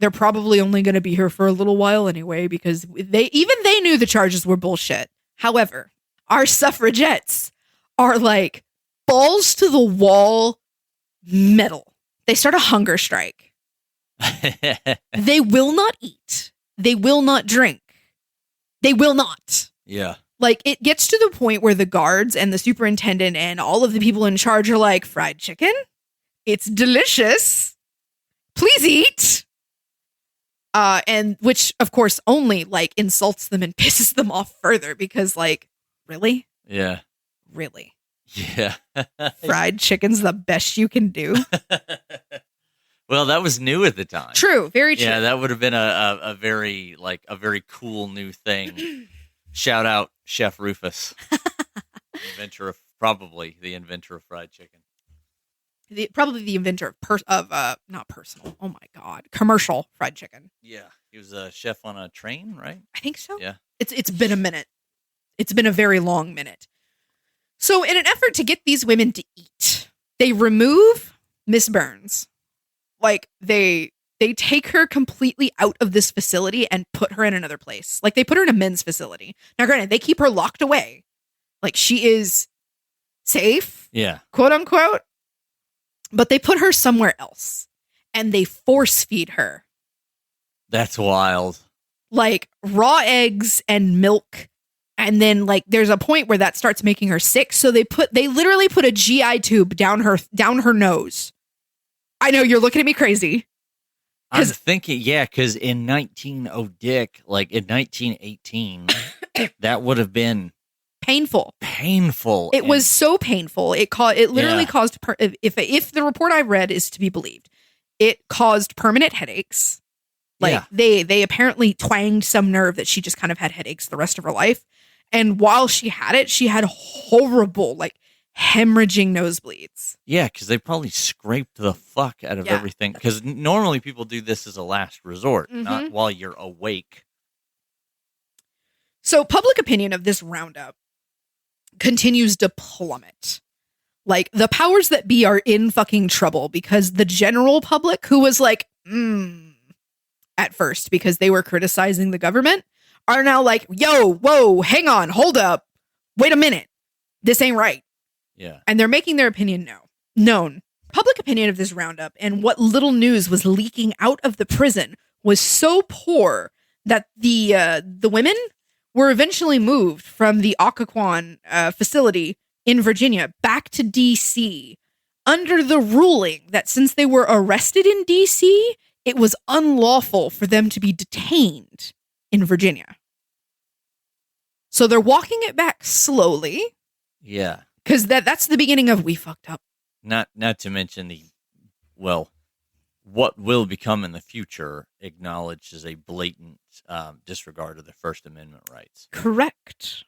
They're probably only going to be here for a little while anyway, because they knew the charges were bullshit. However, our suffragettes are like balls to the wall metal. They start a hunger strike. They will not eat. They will not drink. They will not. Yeah. Like, it gets to the point where the guards and the superintendent and all of the people in charge are like, fried chicken? It's delicious. Please eat. And which, of course, only, like, insults them and pisses them off further because, like, really? Yeah. Really? Yeah. Fried chicken's the best you can do? Well, that was new at the time. True, very true. Yeah, that would have been a very cool new thing. Shout out Chef Rufus, probably the inventor of fried chicken. Probably the inventor of not personal. Oh my god, commercial fried chicken. Yeah, he was a chef on a train, right? I think so. Yeah, it's been a minute. It's been a very long minute. So, in an effort to get these women to eat, they remove Miss Burns. Like, they take her completely out of this facility and put her in another place. Like, they put her in a men's facility. Now, granted, they keep her locked away. Like, she is safe. Yeah. Quote unquote. But they put her somewhere else. And they force feed her. That's wild. Like, raw eggs and milk. And then, like, there's a point where that starts making her sick. So they literally put a GI tube down her nose. I know you're looking at me crazy. I'm thinking, yeah, because in 1918, that would have been painful. It was so painful. It literally caused, if the report I read is to be believed, it caused permanent headaches. Like they apparently twanged some nerve that she just kind of had headaches the rest of her life. And while she had it, she had horrible, like, hemorrhaging nosebleeds. Yeah, because they probably scraped the fuck out of everything. Because normally people do this as a last resort, not while you're awake. So public opinion of this roundup continues to plummet. Like, the powers that be are in fucking trouble because the general public, who was like, at first, because they were criticizing the government, are now like, yo, whoa, hang on, hold up. Wait a minute. This ain't right. Yeah. And they're making their opinion known. Public opinion of this roundup and what little news was leaking out of the prison was so poor that the women were eventually moved from the Occoquan facility in Virginia back to D.C. under the ruling that since they were arrested in D.C., it was unlawful for them to be detained in Virginia. So they're walking it back slowly. Yeah. Because that's the beginning of we fucked up. Not to mention what will become in the future acknowledged as a blatant disregard of the First Amendment rights. Correct.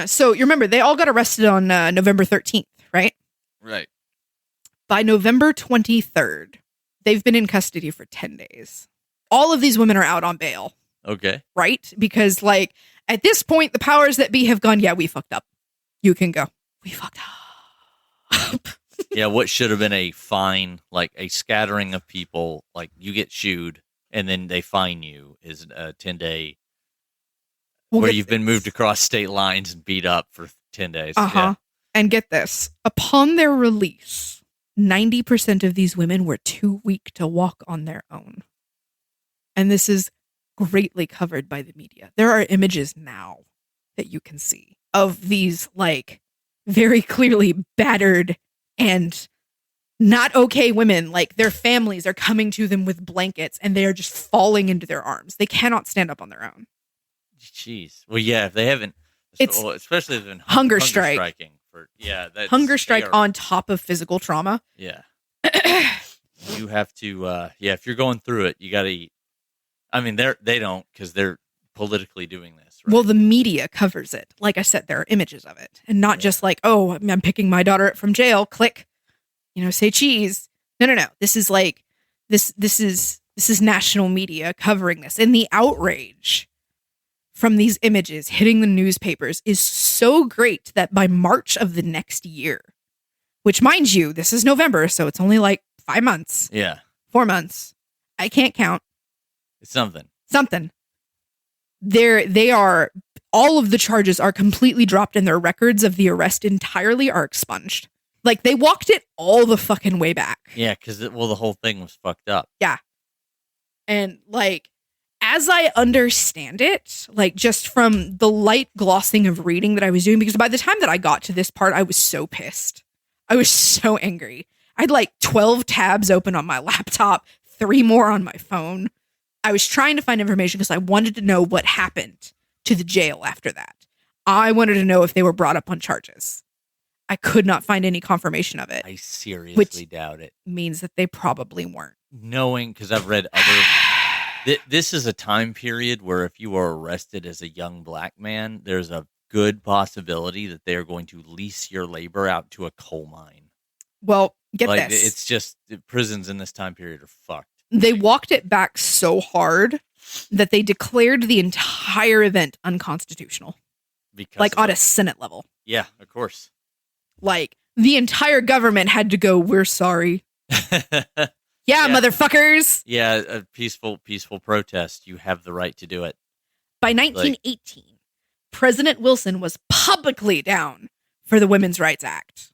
So you remember, they all got arrested on November 13th, right? Right. By November 23rd, they've been in custody for 10 days. All of these women are out on bail. Okay. Right? Because, like, at this point, the powers that be have gone, yeah, we fucked up. You can go. We fucked up. Yeah, what should have been a fine, like a scattering of people, like you get shooed and then they fine you, is a 10-day where you've been moved across state lines and beat up for 10 days. Yeah. And get this. Upon their release, 90% of these women were too weak to walk on their own. And this is greatly covered by the media. There are images now that you can see of these, like, very clearly battered and not okay women. Like, their families are coming to them with blankets and they are just falling into their arms. They cannot stand up on their own. Jeez. Well, yeah, if they haven't, especially if they've been hunger striking. Hunger strike on top of physical trauma. Yeah. You have to, if you're going through it, you got to eat. I mean, they don't, because they're politically doing this. Right? Well, the media covers it. Like I said, there are images of it, and not just like, oh, I'm picking my daughter up from jail. Click, say cheese. No. This is like this is national media covering this, and the outrage from these images hitting the newspapers is so great that by March of the next year, which, mind you, this is November, so it's only like 5 months. Yeah. 4 months. I can't count. It's something. They are, all of the charges are completely dropped and their records of the arrest entirely are expunged. Like, they walked it all the fucking way back. Yeah, because, the whole thing was fucked up. Yeah. And, like, as I understand it, like, just from the light glossing of reading that I was doing, because by the time that I got to this part, I was so pissed. I was so angry. I had, like, 12 tabs open on my laptop, 3 more on my phone. I was trying to find information because I wanted to know what happened to the jail after that. I wanted to know if they were brought up on charges. I could not find any confirmation of it. I seriously doubt it. Means that they probably weren't. Knowing, because I've read other... This is a time period where if you are arrested as a young black man, there's a good possibility that they are going to lease your labor out to a coal mine. Well, get this. It's just, prisons in this time period are fucked. They walked it back so hard that they declared the entire event unconstitutional. Because like on a Senate level. Yeah, of course. Like the entire government had to go, we're sorry. Yeah, motherfuckers. Yeah, a peaceful protest. You have the right to do it. By 1918, President Wilson was publicly down for the Women's Rights Act.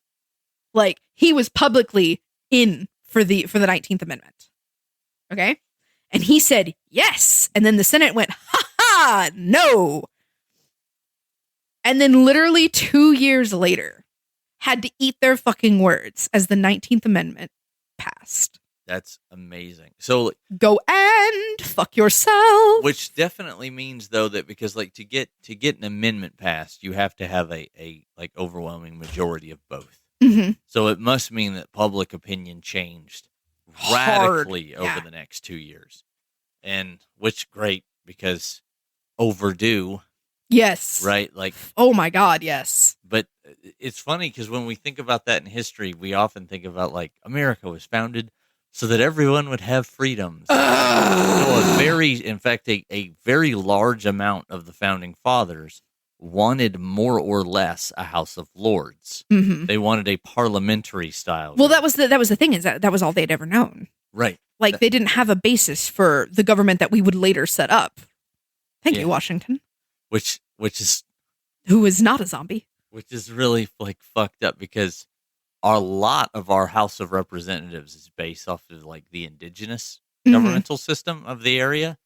Like, he was publicly in for the 19th Amendment. Okay? And he said, yes. And then the Senate went, ha, no. And then literally 2 years later, had to eat their fucking words as the 19th Amendment passed. That's amazing. So go and fuck yourself. Which definitely means, though, that because like to get an amendment passed, you have to have a like overwhelming majority of both. Mm-hmm. So it must mean that public opinion changed radically over the next 2 years, and which great because overdue. Yes. Right. Like, oh my God. Yes. But it's funny because when we think about that in history, we often think about like America was founded so that everyone would have freedoms. So a very large amount of the founding fathers wanted more or less a House of Lords. Mm-hmm. They wanted a parliamentary style. Well, that was the thing, is that was all they'd ever known. Right. Like they didn't have a basis for the government that we would later set up. Thank you, Washington. Which is who is not a zombie. Which is really like fucked up because a lot of our House of Representatives is based off of like the indigenous governmental system of the area.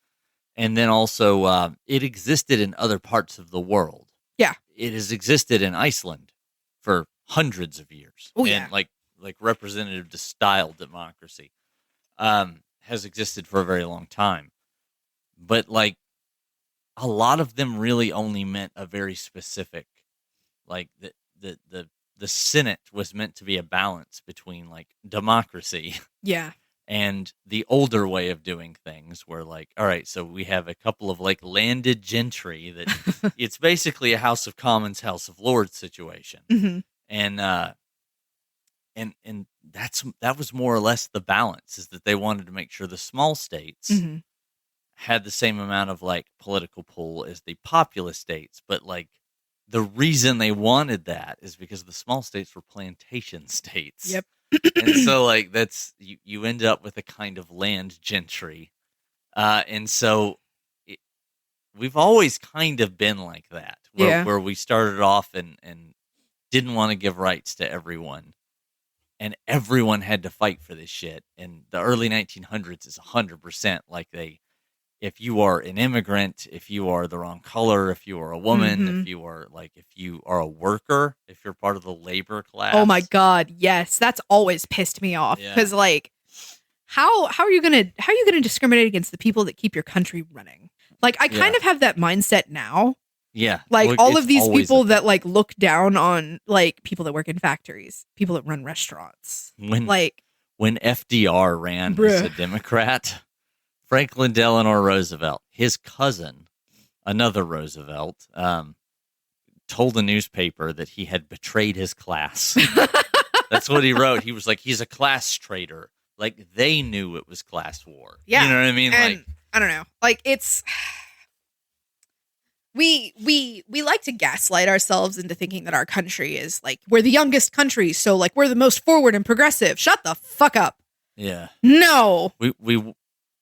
And then also it existed in other parts of the world. Yeah. It has existed in Iceland for hundreds of years. Oh, and like representative style democracy has existed for a very long time. But like a lot of them really only meant a very specific, like the Senate was meant to be a balance between like democracy. Yeah. And the older way of doing things where like, all right, so we have a couple of like landed gentry that it's basically a House of Commons, House of Lords situation. Mm-hmm. And that was more or less the balance, is that they wanted to make sure the small states had the same amount of like political pull as the populous states. But like the reason they wanted that is because the small states were plantation states. Yep. And so like that's you end up with a kind of land gentry. And so we've always kind of been like that, where we started off and didn't want to give rights to everyone. And everyone had to fight for this shit. And the early 1900s is 100% like if you are an immigrant, if you are the wrong color, if you are a woman, if you are a worker, if you're part of the labor class. Oh my God, yes, that's always pissed me off because like, how are you gonna discriminate against the people that keep your country running? Like, I kind of have that mindset now. Yeah, like all of these people that like look down on like people that work in factories, people that run restaurants. When FDR ran as a Democrat. Franklin Delano Roosevelt, his cousin, another Roosevelt, told a newspaper that he had betrayed his class. That's what he wrote. He was like, he's a class traitor. Like, they knew it was class war. Yeah. You know what I mean? And like, I don't know. Like, it's... We like to gaslight ourselves into thinking that our country is, like, we're the youngest country, so, like, we're the most forward and progressive. Shut the fuck up. yeah. No. We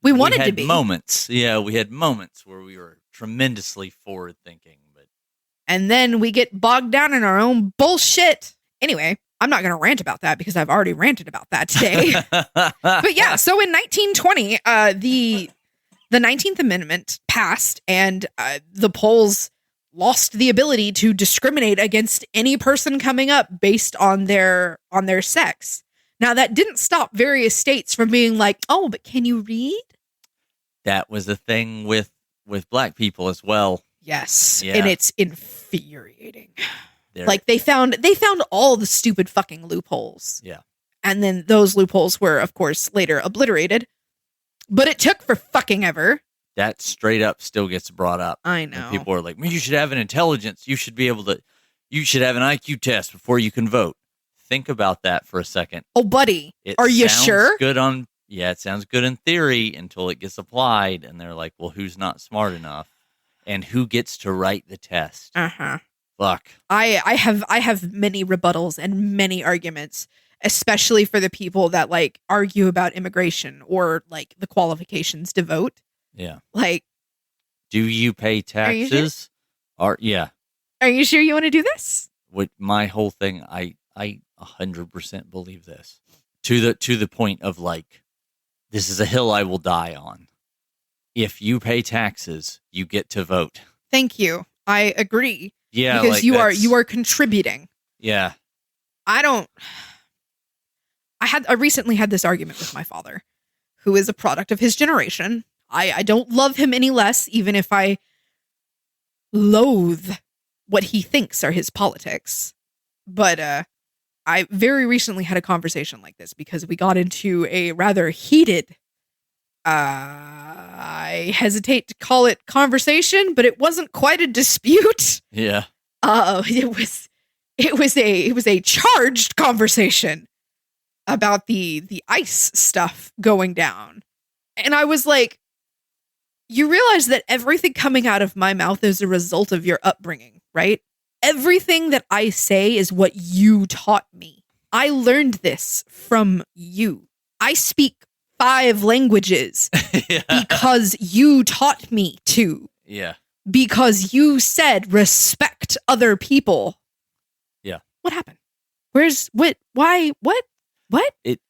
wanted had to be. moments. Yeah, we had moments where we were tremendously forward-thinking. And then we get bogged down in our own bullshit. Anyway, I'm not going to rant about that because I've already ranted about that today. But yeah, so in 1920, the 19th Amendment passed, and the polls lost the ability to discriminate against any person coming up based on their sex. Now, that didn't stop various states from being like, oh, but can you read? That was a thing with black people as well. Yes, Yeah. and it's infuriating. Like, they found all the stupid fucking loopholes. Yeah. And then those loopholes were, of course, later obliterated. But it took for fucking ever. That straight up still gets brought up. I know. And people are like, well, you should have an intelligence. You should have an IQ test before you can vote. Think about that for a second. Oh, buddy. It Are you sounds sure? It sounds good in theory until it gets applied. And they're like, well, who's not smart enough? And who gets to write the test? Uh-huh. Fuck. I have many rebuttals and many arguments, especially for the people that, like, argue about immigration or, like, the qualifications to vote. Yeah. Like, do you pay taxes? Are you sure you want to do this? With my whole thing, I 100% believe this. To the point of, like, this is a hill I will die on. If you pay taxes, you get to vote. Thank you. I agree. Yeah, because like you are contributing. Yeah. I recently had this argument with my father, who is a product of his generation. I don't love him any less, even if I loathe what he thinks are his politics. But I very recently had a conversation like this because we got into a rather heated, I hesitate to call it conversation, but it wasn't quite a dispute. Yeah. It was a charged conversation about the ICE stuff going down. And I was like, you realize that everything coming out of my mouth is a result of your upbringing, right? Everything that I say is what you taught me. I learned this from you. I speak 5 languages because you taught me to. Yeah. Because you said respect other people. Yeah. What happened? Why, what?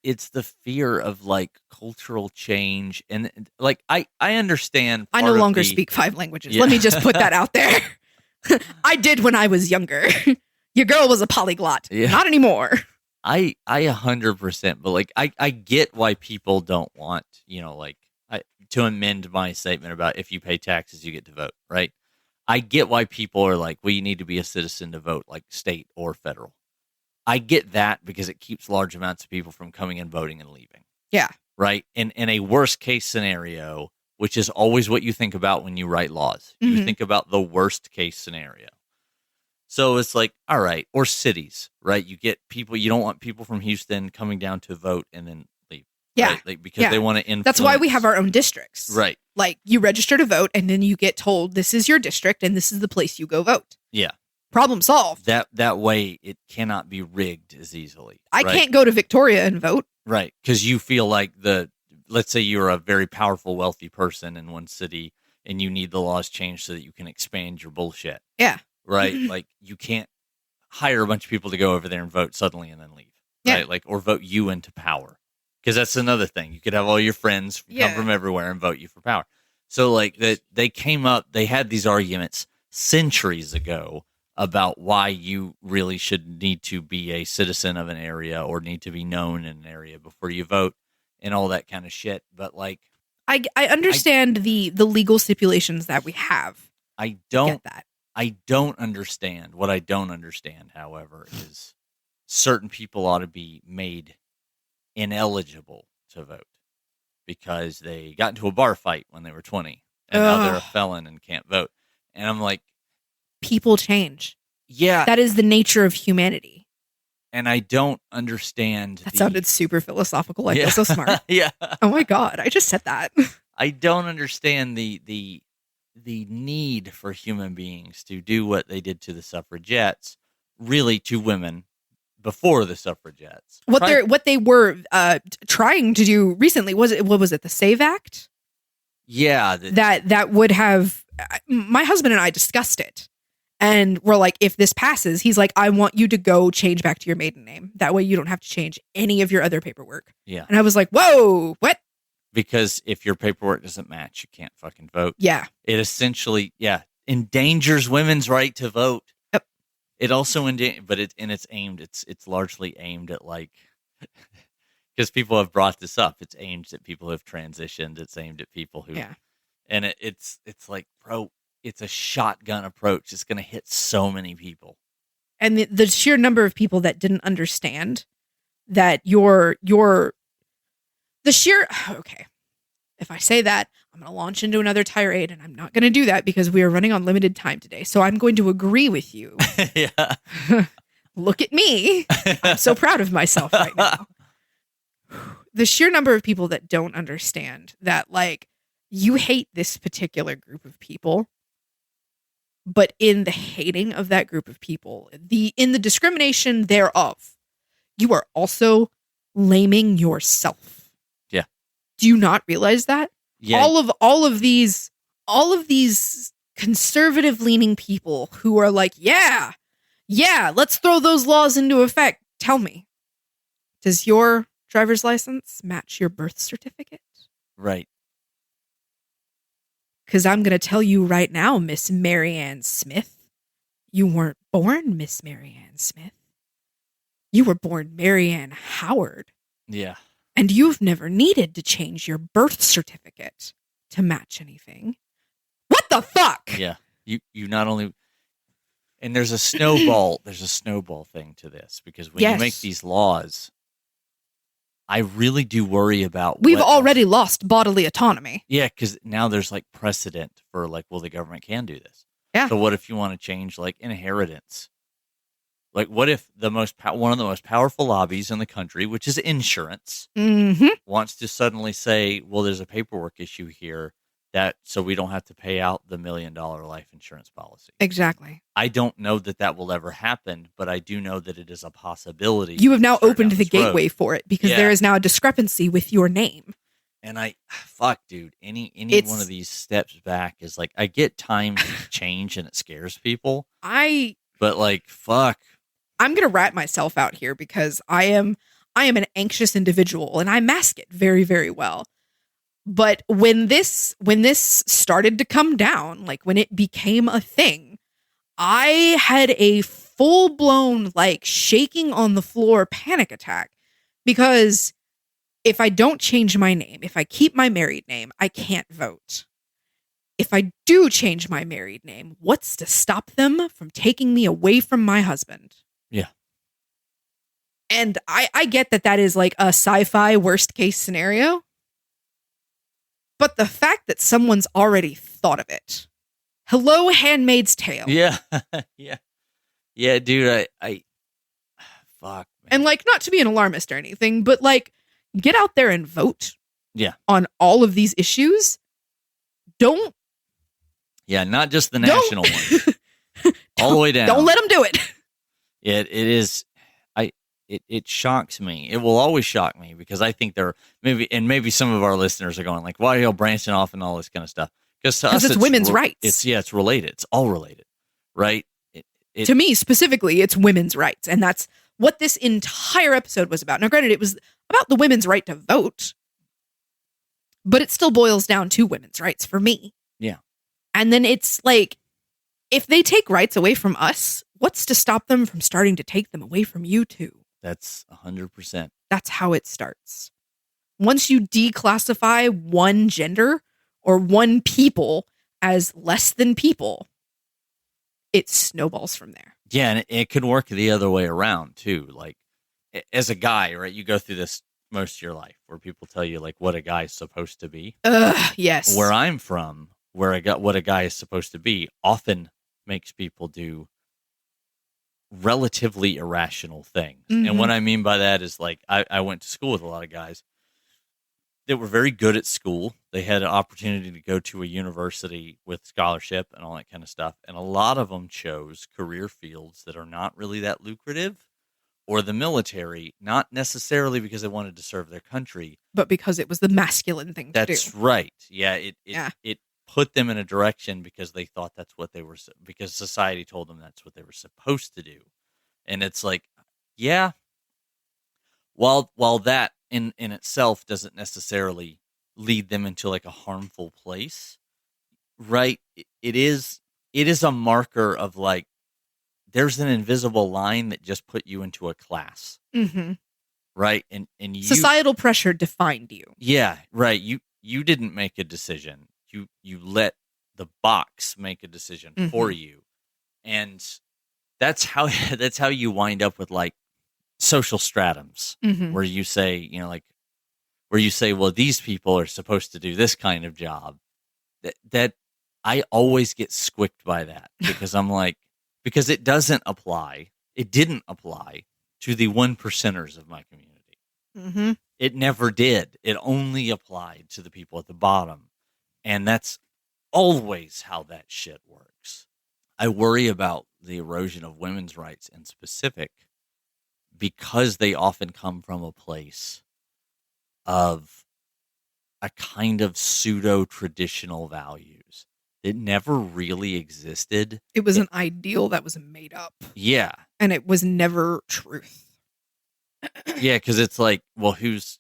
It's the fear of, like, cultural change. And, like, I understand. I no longer speak 5 languages. Yeah. Let me just put that out there. I did when I was younger. Your girl was a polyglot. Yeah. Not anymore. I 100%, but, like, I get why people don't want, to amend my statement about if you pay taxes, you get to vote, right? I get why people are like, well, you need to be a citizen to vote, like state or federal. I get that because it keeps large amounts of people from coming and voting and leaving. Yeah. Right? In a worst case scenario, which is always what you think about when you write laws. You think about the worst case scenario. So it's like, all right, or cities, right? You get people, you don't want people from Houston coming down to vote and then leave. Yeah. Right? Like, because they want to influence. That's why we have our own districts. Right. Like, you register to vote and then you get told this is your district and this is the place you go vote. Yeah. Problem solved. That way it cannot be rigged as easily. I can't go to Victoria and vote. Right. Because you feel like let's say you're a very powerful, wealthy person in one city and you need the laws changed so that you can expand your bullshit. Yeah. Right? Like, you can't hire a bunch of people to go over there and vote suddenly and then leave. Right? Yeah. Like, or vote you into power. Because that's another thing. You could have all your friends come from everywhere and vote you for power. So, like, they came up, they had these arguments centuries ago about why you really should need to be a citizen of an area or need to be known in an area before you vote and all that kind of shit. But, like, I understand the legal stipulations that we have. I don't get that. I don't understand. What I don't understand, however, is certain people ought to be made ineligible to vote because they got into a bar fight when they were 20 and now they're a felon and can't vote. And I'm like, People change. yeah. That is the nature of humanity. And I don't understand. That sounded super philosophical. I feel so smart. Yeah. Oh my God. I just said that. I don't understand the need for human beings to do what they did to the suffragettes, really to women before the suffragettes. What they were trying to do recently was the Save Act? Yeah. That would have, my husband and I discussed it. And we're like, if this passes, he's like, I want you to go change back to your maiden name. That way you don't have to change any of your other paperwork. Yeah. And I was like, whoa, what? Because if your paperwork doesn't match, you can't fucking vote. Yeah. It essentially, endangers women's right to vote. Yep. It also, it's largely aimed at like, because people have brought this up. It's aimed at people who have transitioned. It's aimed at people who, and it's like, bro, it's a shotgun approach. It's going to hit so many people. And the sheer number of people that didn't understand that okay. If I say that, I'm going to launch into another tirade, and I'm not going to do that because we are running on limited time today. So I'm going to agree with you. Yeah. Look at me. I'm so proud of myself right now. The sheer number of people that don't understand that, like, you hate this particular group of people, but in the hating of that group of people, in the discrimination thereof, you are also laming yourself. Yeah. Do you not realize that? Yeah. All of these conservative leaning people who are like, yeah, let's throw those laws into effect. Tell me, does your driver's license match your birth certificate? Right. Because I'm going to tell you right now, Miss Marianne Smith, you weren't born Miss Marianne Smith. You were born Marianne Howard. Yeah. And you've never needed to change your birth certificate to match anything. What the fuck? Yeah. You not only... And there's a snowball thing to this, because when you make these laws, I really do worry about... We've already lost bodily autonomy. Yeah, because now there's like precedent for like, well, the government can do this. Yeah. So what if you want to change like inheritance? Like, what if one of the most powerful lobbies in the country, which is insurance, wants to suddenly say, well, there's a paperwork issue here so we don't have to pay out the $1 million life insurance policy. Exactly. I don't know that will ever happen, but I do know that it is a possibility. You have now opened the gateway for it, because there is now a discrepancy with your name. And dude, any one of these steps back is like, I get time to change and it scares people. But like, fuck. I'm going to rat myself out here because I am an anxious individual and I mask it very, very well. But when this started to come down, like when it became a thing, I had a full-blown, like, shaking on the floor panic attack, because if I don't change my name, if I keep my married name, I can't vote. If I do change my married name, what's to stop them from taking me away from my husband? Yeah. And I get that is like a sci-fi worst case scenario. But the fact that someone's already thought of it. Hello, Handmaid's Tale. Yeah. Yeah. Yeah, dude, I fuck, man. And like, not to be an alarmist or anything, but like, get out there and vote. Yeah. On all of these issues. Don't. Yeah, not just the national one. All the way down. Don't let them do it. It is. It shocks me. It will always shock me, because I think maybe some of our listeners are going like, why are y'all branching off and all this kind of stuff? Because to us, it's women's rights. It's related. It's all related, right? To me specifically, it's women's rights, and that's what this entire episode was about. Now, granted, it was about the women's right to vote, but it still boils down to women's rights for me. Yeah. And then it's like, if they take rights away from us, what's to stop them from starting to take them away from you too? That's 100%. That's how it starts. Once you declassify one gender or one people as less than people, it snowballs from there. Yeah, and it could work the other way around too. Like, as a guy, right, you go through this most of your life where people tell you like what a guy's supposed to be. Yes. Where I'm from, what a guy is supposed to be often makes people do relatively irrational things. And what I mean by that is, like, I went to school with a lot of guys that were very good at school. They had an opportunity to go to a university with scholarship and all that kind of stuff. And a lot of them chose career fields that are not really that lucrative, or the military, not necessarily because they wanted to serve their country, but because it was the masculine thing to do. That's right. Yeah, it put them in a direction because they thought that's what they were, because society told them that's what they were supposed to do. And it's like, yeah, while that in itself doesn't necessarily lead them into like a harmful place, right? It is a marker of, like, there's an invisible line that just put you into a class. Right? And you, societal pressure defined you. Yeah, right. You didn't make a decision. You let the box make a decision for you. And that's how you wind up with, like, social stratums, where you say, well, these people are supposed to do this kind of job. That I always get squicked by that, because I'm like, because it doesn't apply. It didn't apply to the 1%ers of my community. It never did. It only applied to the people at the bottom. And that's always how that shit works. I worry about the erosion of women's rights in specific, because they often come from a place of a kind of pseudo-traditional values that never really existed. It was an ideal that was made up. Yeah. And it was never truth. Yeah, because it's like, well, who's,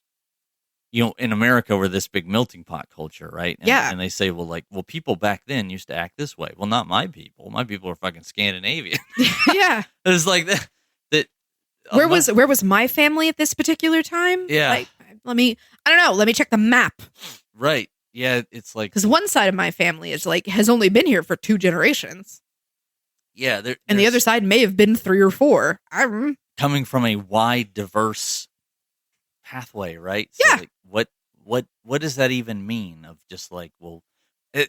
in America, we're this big melting pot culture, right? And, yeah. And they say, well, people back then used to act this way. Well, not my people. My people are fucking Scandinavian. Yeah. It's like that. Where was my family at this particular time? Yeah. Like, I don't know. Let me check the map. Right. Yeah. It's like, because one side of my family has only been here for 2 generations. Yeah. And the other side may have been 3 or 4. Coming from a wide, diverse pathway, right? Yeah. So, like, what does that even mean? Of just like, well,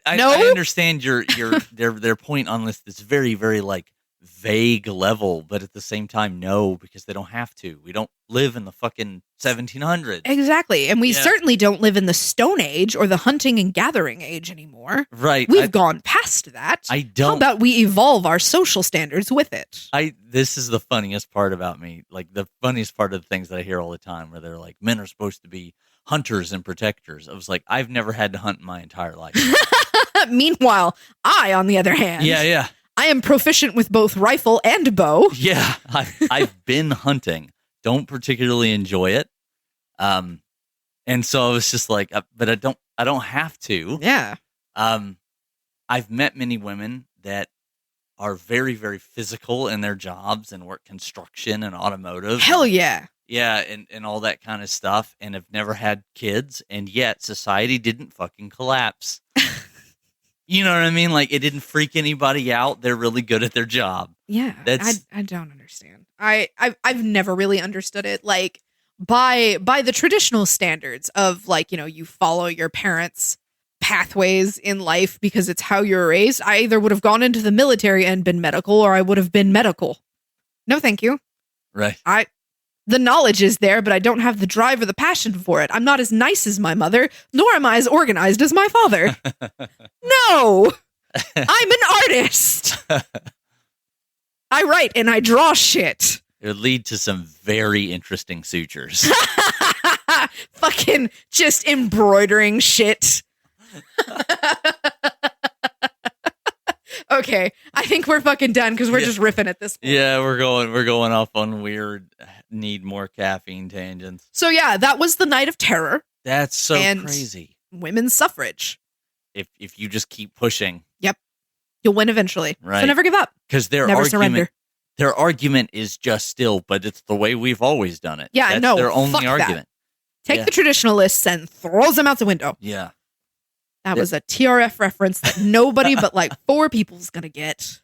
I understand their point on this very, very, like, vague level, but at the same time, no, because they don't have to. We don't live in the fucking 1700s. Exactly. And we certainly don't live in the Stone Age or the hunting and gathering age anymore. Right. We've gone past that. How about we evolve our social standards with it? This is the funniest part about me. Like, the funniest part of the things that I hear all the time, where they're like, men are supposed to be hunters and protectors. I was like, I've never had to hunt in my entire life. Meanwhile, I, on the other hand. Yeah. I am proficient with both rifle and bow. Yeah, I've been hunting. Don't particularly enjoy it. And so I was just like, but I don't have to. Yeah. I've met many women that are very, very physical in their jobs and work construction and automotive. Hell yeah. Yeah, and all that kind of stuff, and have never had kids, and yet society didn't fucking collapse. You know what I mean? Like, it didn't freak anybody out. They're really good at their job. Yeah, I don't understand. I've never really understood it. Like, by the traditional standards of, like, you follow your parents' pathways in life because it's how you're raised. I either would have gone into the military and been medical, or I would have been medical. No, thank you. Right. The knowledge is there, but I don't have the drive or the passion for it. I'm not as nice as my mother, nor am I as organized as my father. No! I'm an artist! I write and I draw shit. It would lead to some very interesting sutures. Fucking just embroidering shit. Okay, I think we're fucking done because we're just riffing at this point. Yeah, we're going off on weird, need more caffeine tangents. So yeah, that was the Night of Terror. That's so crazy. Women's suffrage. If you just keep pushing, yep, you'll win eventually. Right. So never give up. Because their argument is just still, but it's the way we've always done it. Yeah, that's their only argument. Take the traditionalists and throws them out the window. Yeah. That was a TRF reference that nobody but like 4 people's gonna get.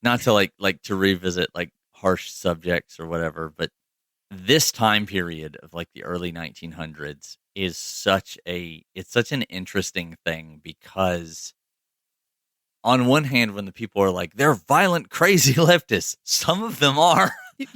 Not to like to revisit like harsh subjects or whatever, but this time period of like the early 1900s is such an interesting thing, because on one hand, when the people are like, they're violent, crazy leftists, some of them are.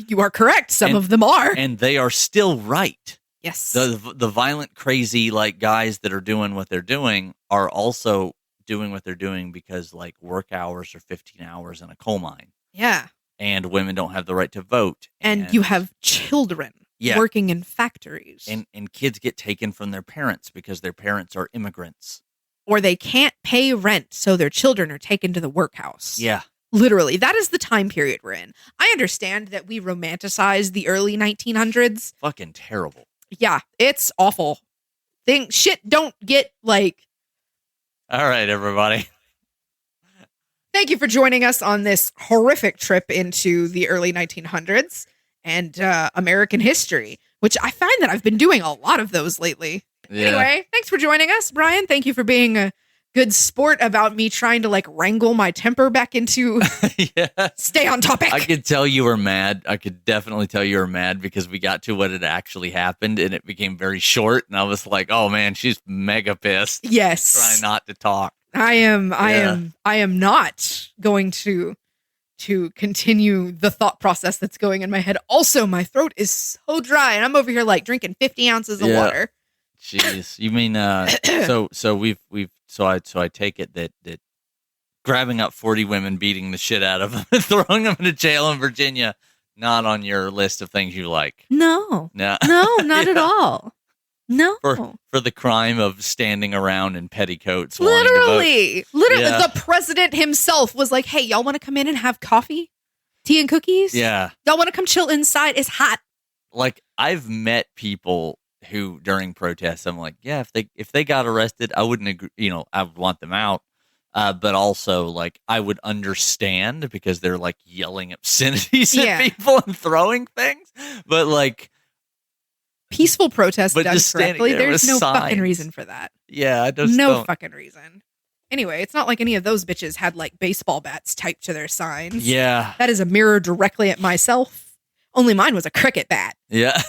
You are correct. Some of them are. And they are still right. Yes. The violent, crazy, like, guys that are doing what they're doing are also doing what they're doing because, like, work hours are 15 hours in a coal mine. Yeah. And women don't have the right to vote. And you have children working in factories. And kids get taken from their parents because their parents are immigrants. Or they can't pay rent, so their children are taken to the workhouse. Yeah. Literally, that is the time period we're in. I understand that we romanticize the early 1900s. Fucking terrible. Yeah, it's awful. Shit don't get, like... All right, everybody. Thank you for joining us on this horrific trip into the early 1900s and American history, which I find that I've been doing a lot of those lately. Yeah. Anyway, thanks for joining us, Brian. Thank you for being a good sport about me trying to, like, wrangle my temper back into stay on topic. I could tell you were mad. I could definitely tell you were mad because we got to what had actually happened and it became very short. And I was like, oh man, she's mega pissed. Yes. Trying not to talk. I am not going to continue the thought process that's going in my head. Also, my throat is so dry and I'm over here like drinking 50 ounces of water. Jeez. You mean, so I take it that grabbing up 40 women, beating the shit out of them, and throwing them into jail in Virginia, not on your list of things you like. No, not at all. No, for the crime of standing around in petticoats. Literally, the president himself was like, "Hey, y'all want to come in and have coffee, tea, and cookies? Yeah, y'all want to come chill inside? It's hot." Like, I've met people who during protests, I'm like, yeah, if they got arrested, I wouldn't agree, I would want them out. But also, like, I would understand because they're like yelling obscenities at people and throwing things. But like peaceful protest done correctly, there's no fucking reason for that. Yeah, I just no fucking reason. Anyway, it's not like any of those bitches had like baseball bats typed to their signs. Yeah, that is a mirror directly at myself. Only mine was a cricket bat. Yeah.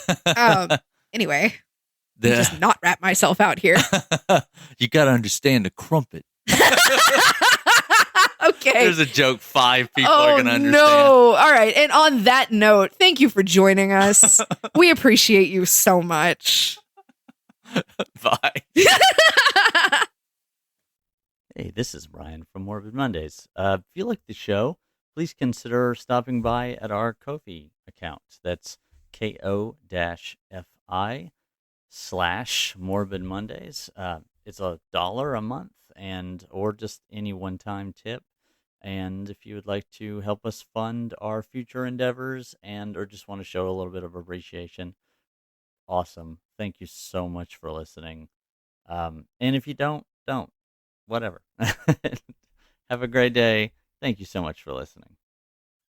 Anyway. Just not wrap myself out here. You got to understand a crumpet. Okay. There's a joke 5 people are going to understand. No. All right. And on that note, thank you for joining us. We appreciate you so much. Bye. Hey, this is Brian from Morbid Mondays. If you like the show, please consider stopping by at our Ko-fi account. That's ko-fi/Morbid Mondays. It's $1 a month, or just any one-time tip. And if you would like to help us fund our future endeavors or just want to show a little bit of appreciation, awesome. Thank you so much for listening. And if you don't, whatever. Have a great day. Thank you so much for listening.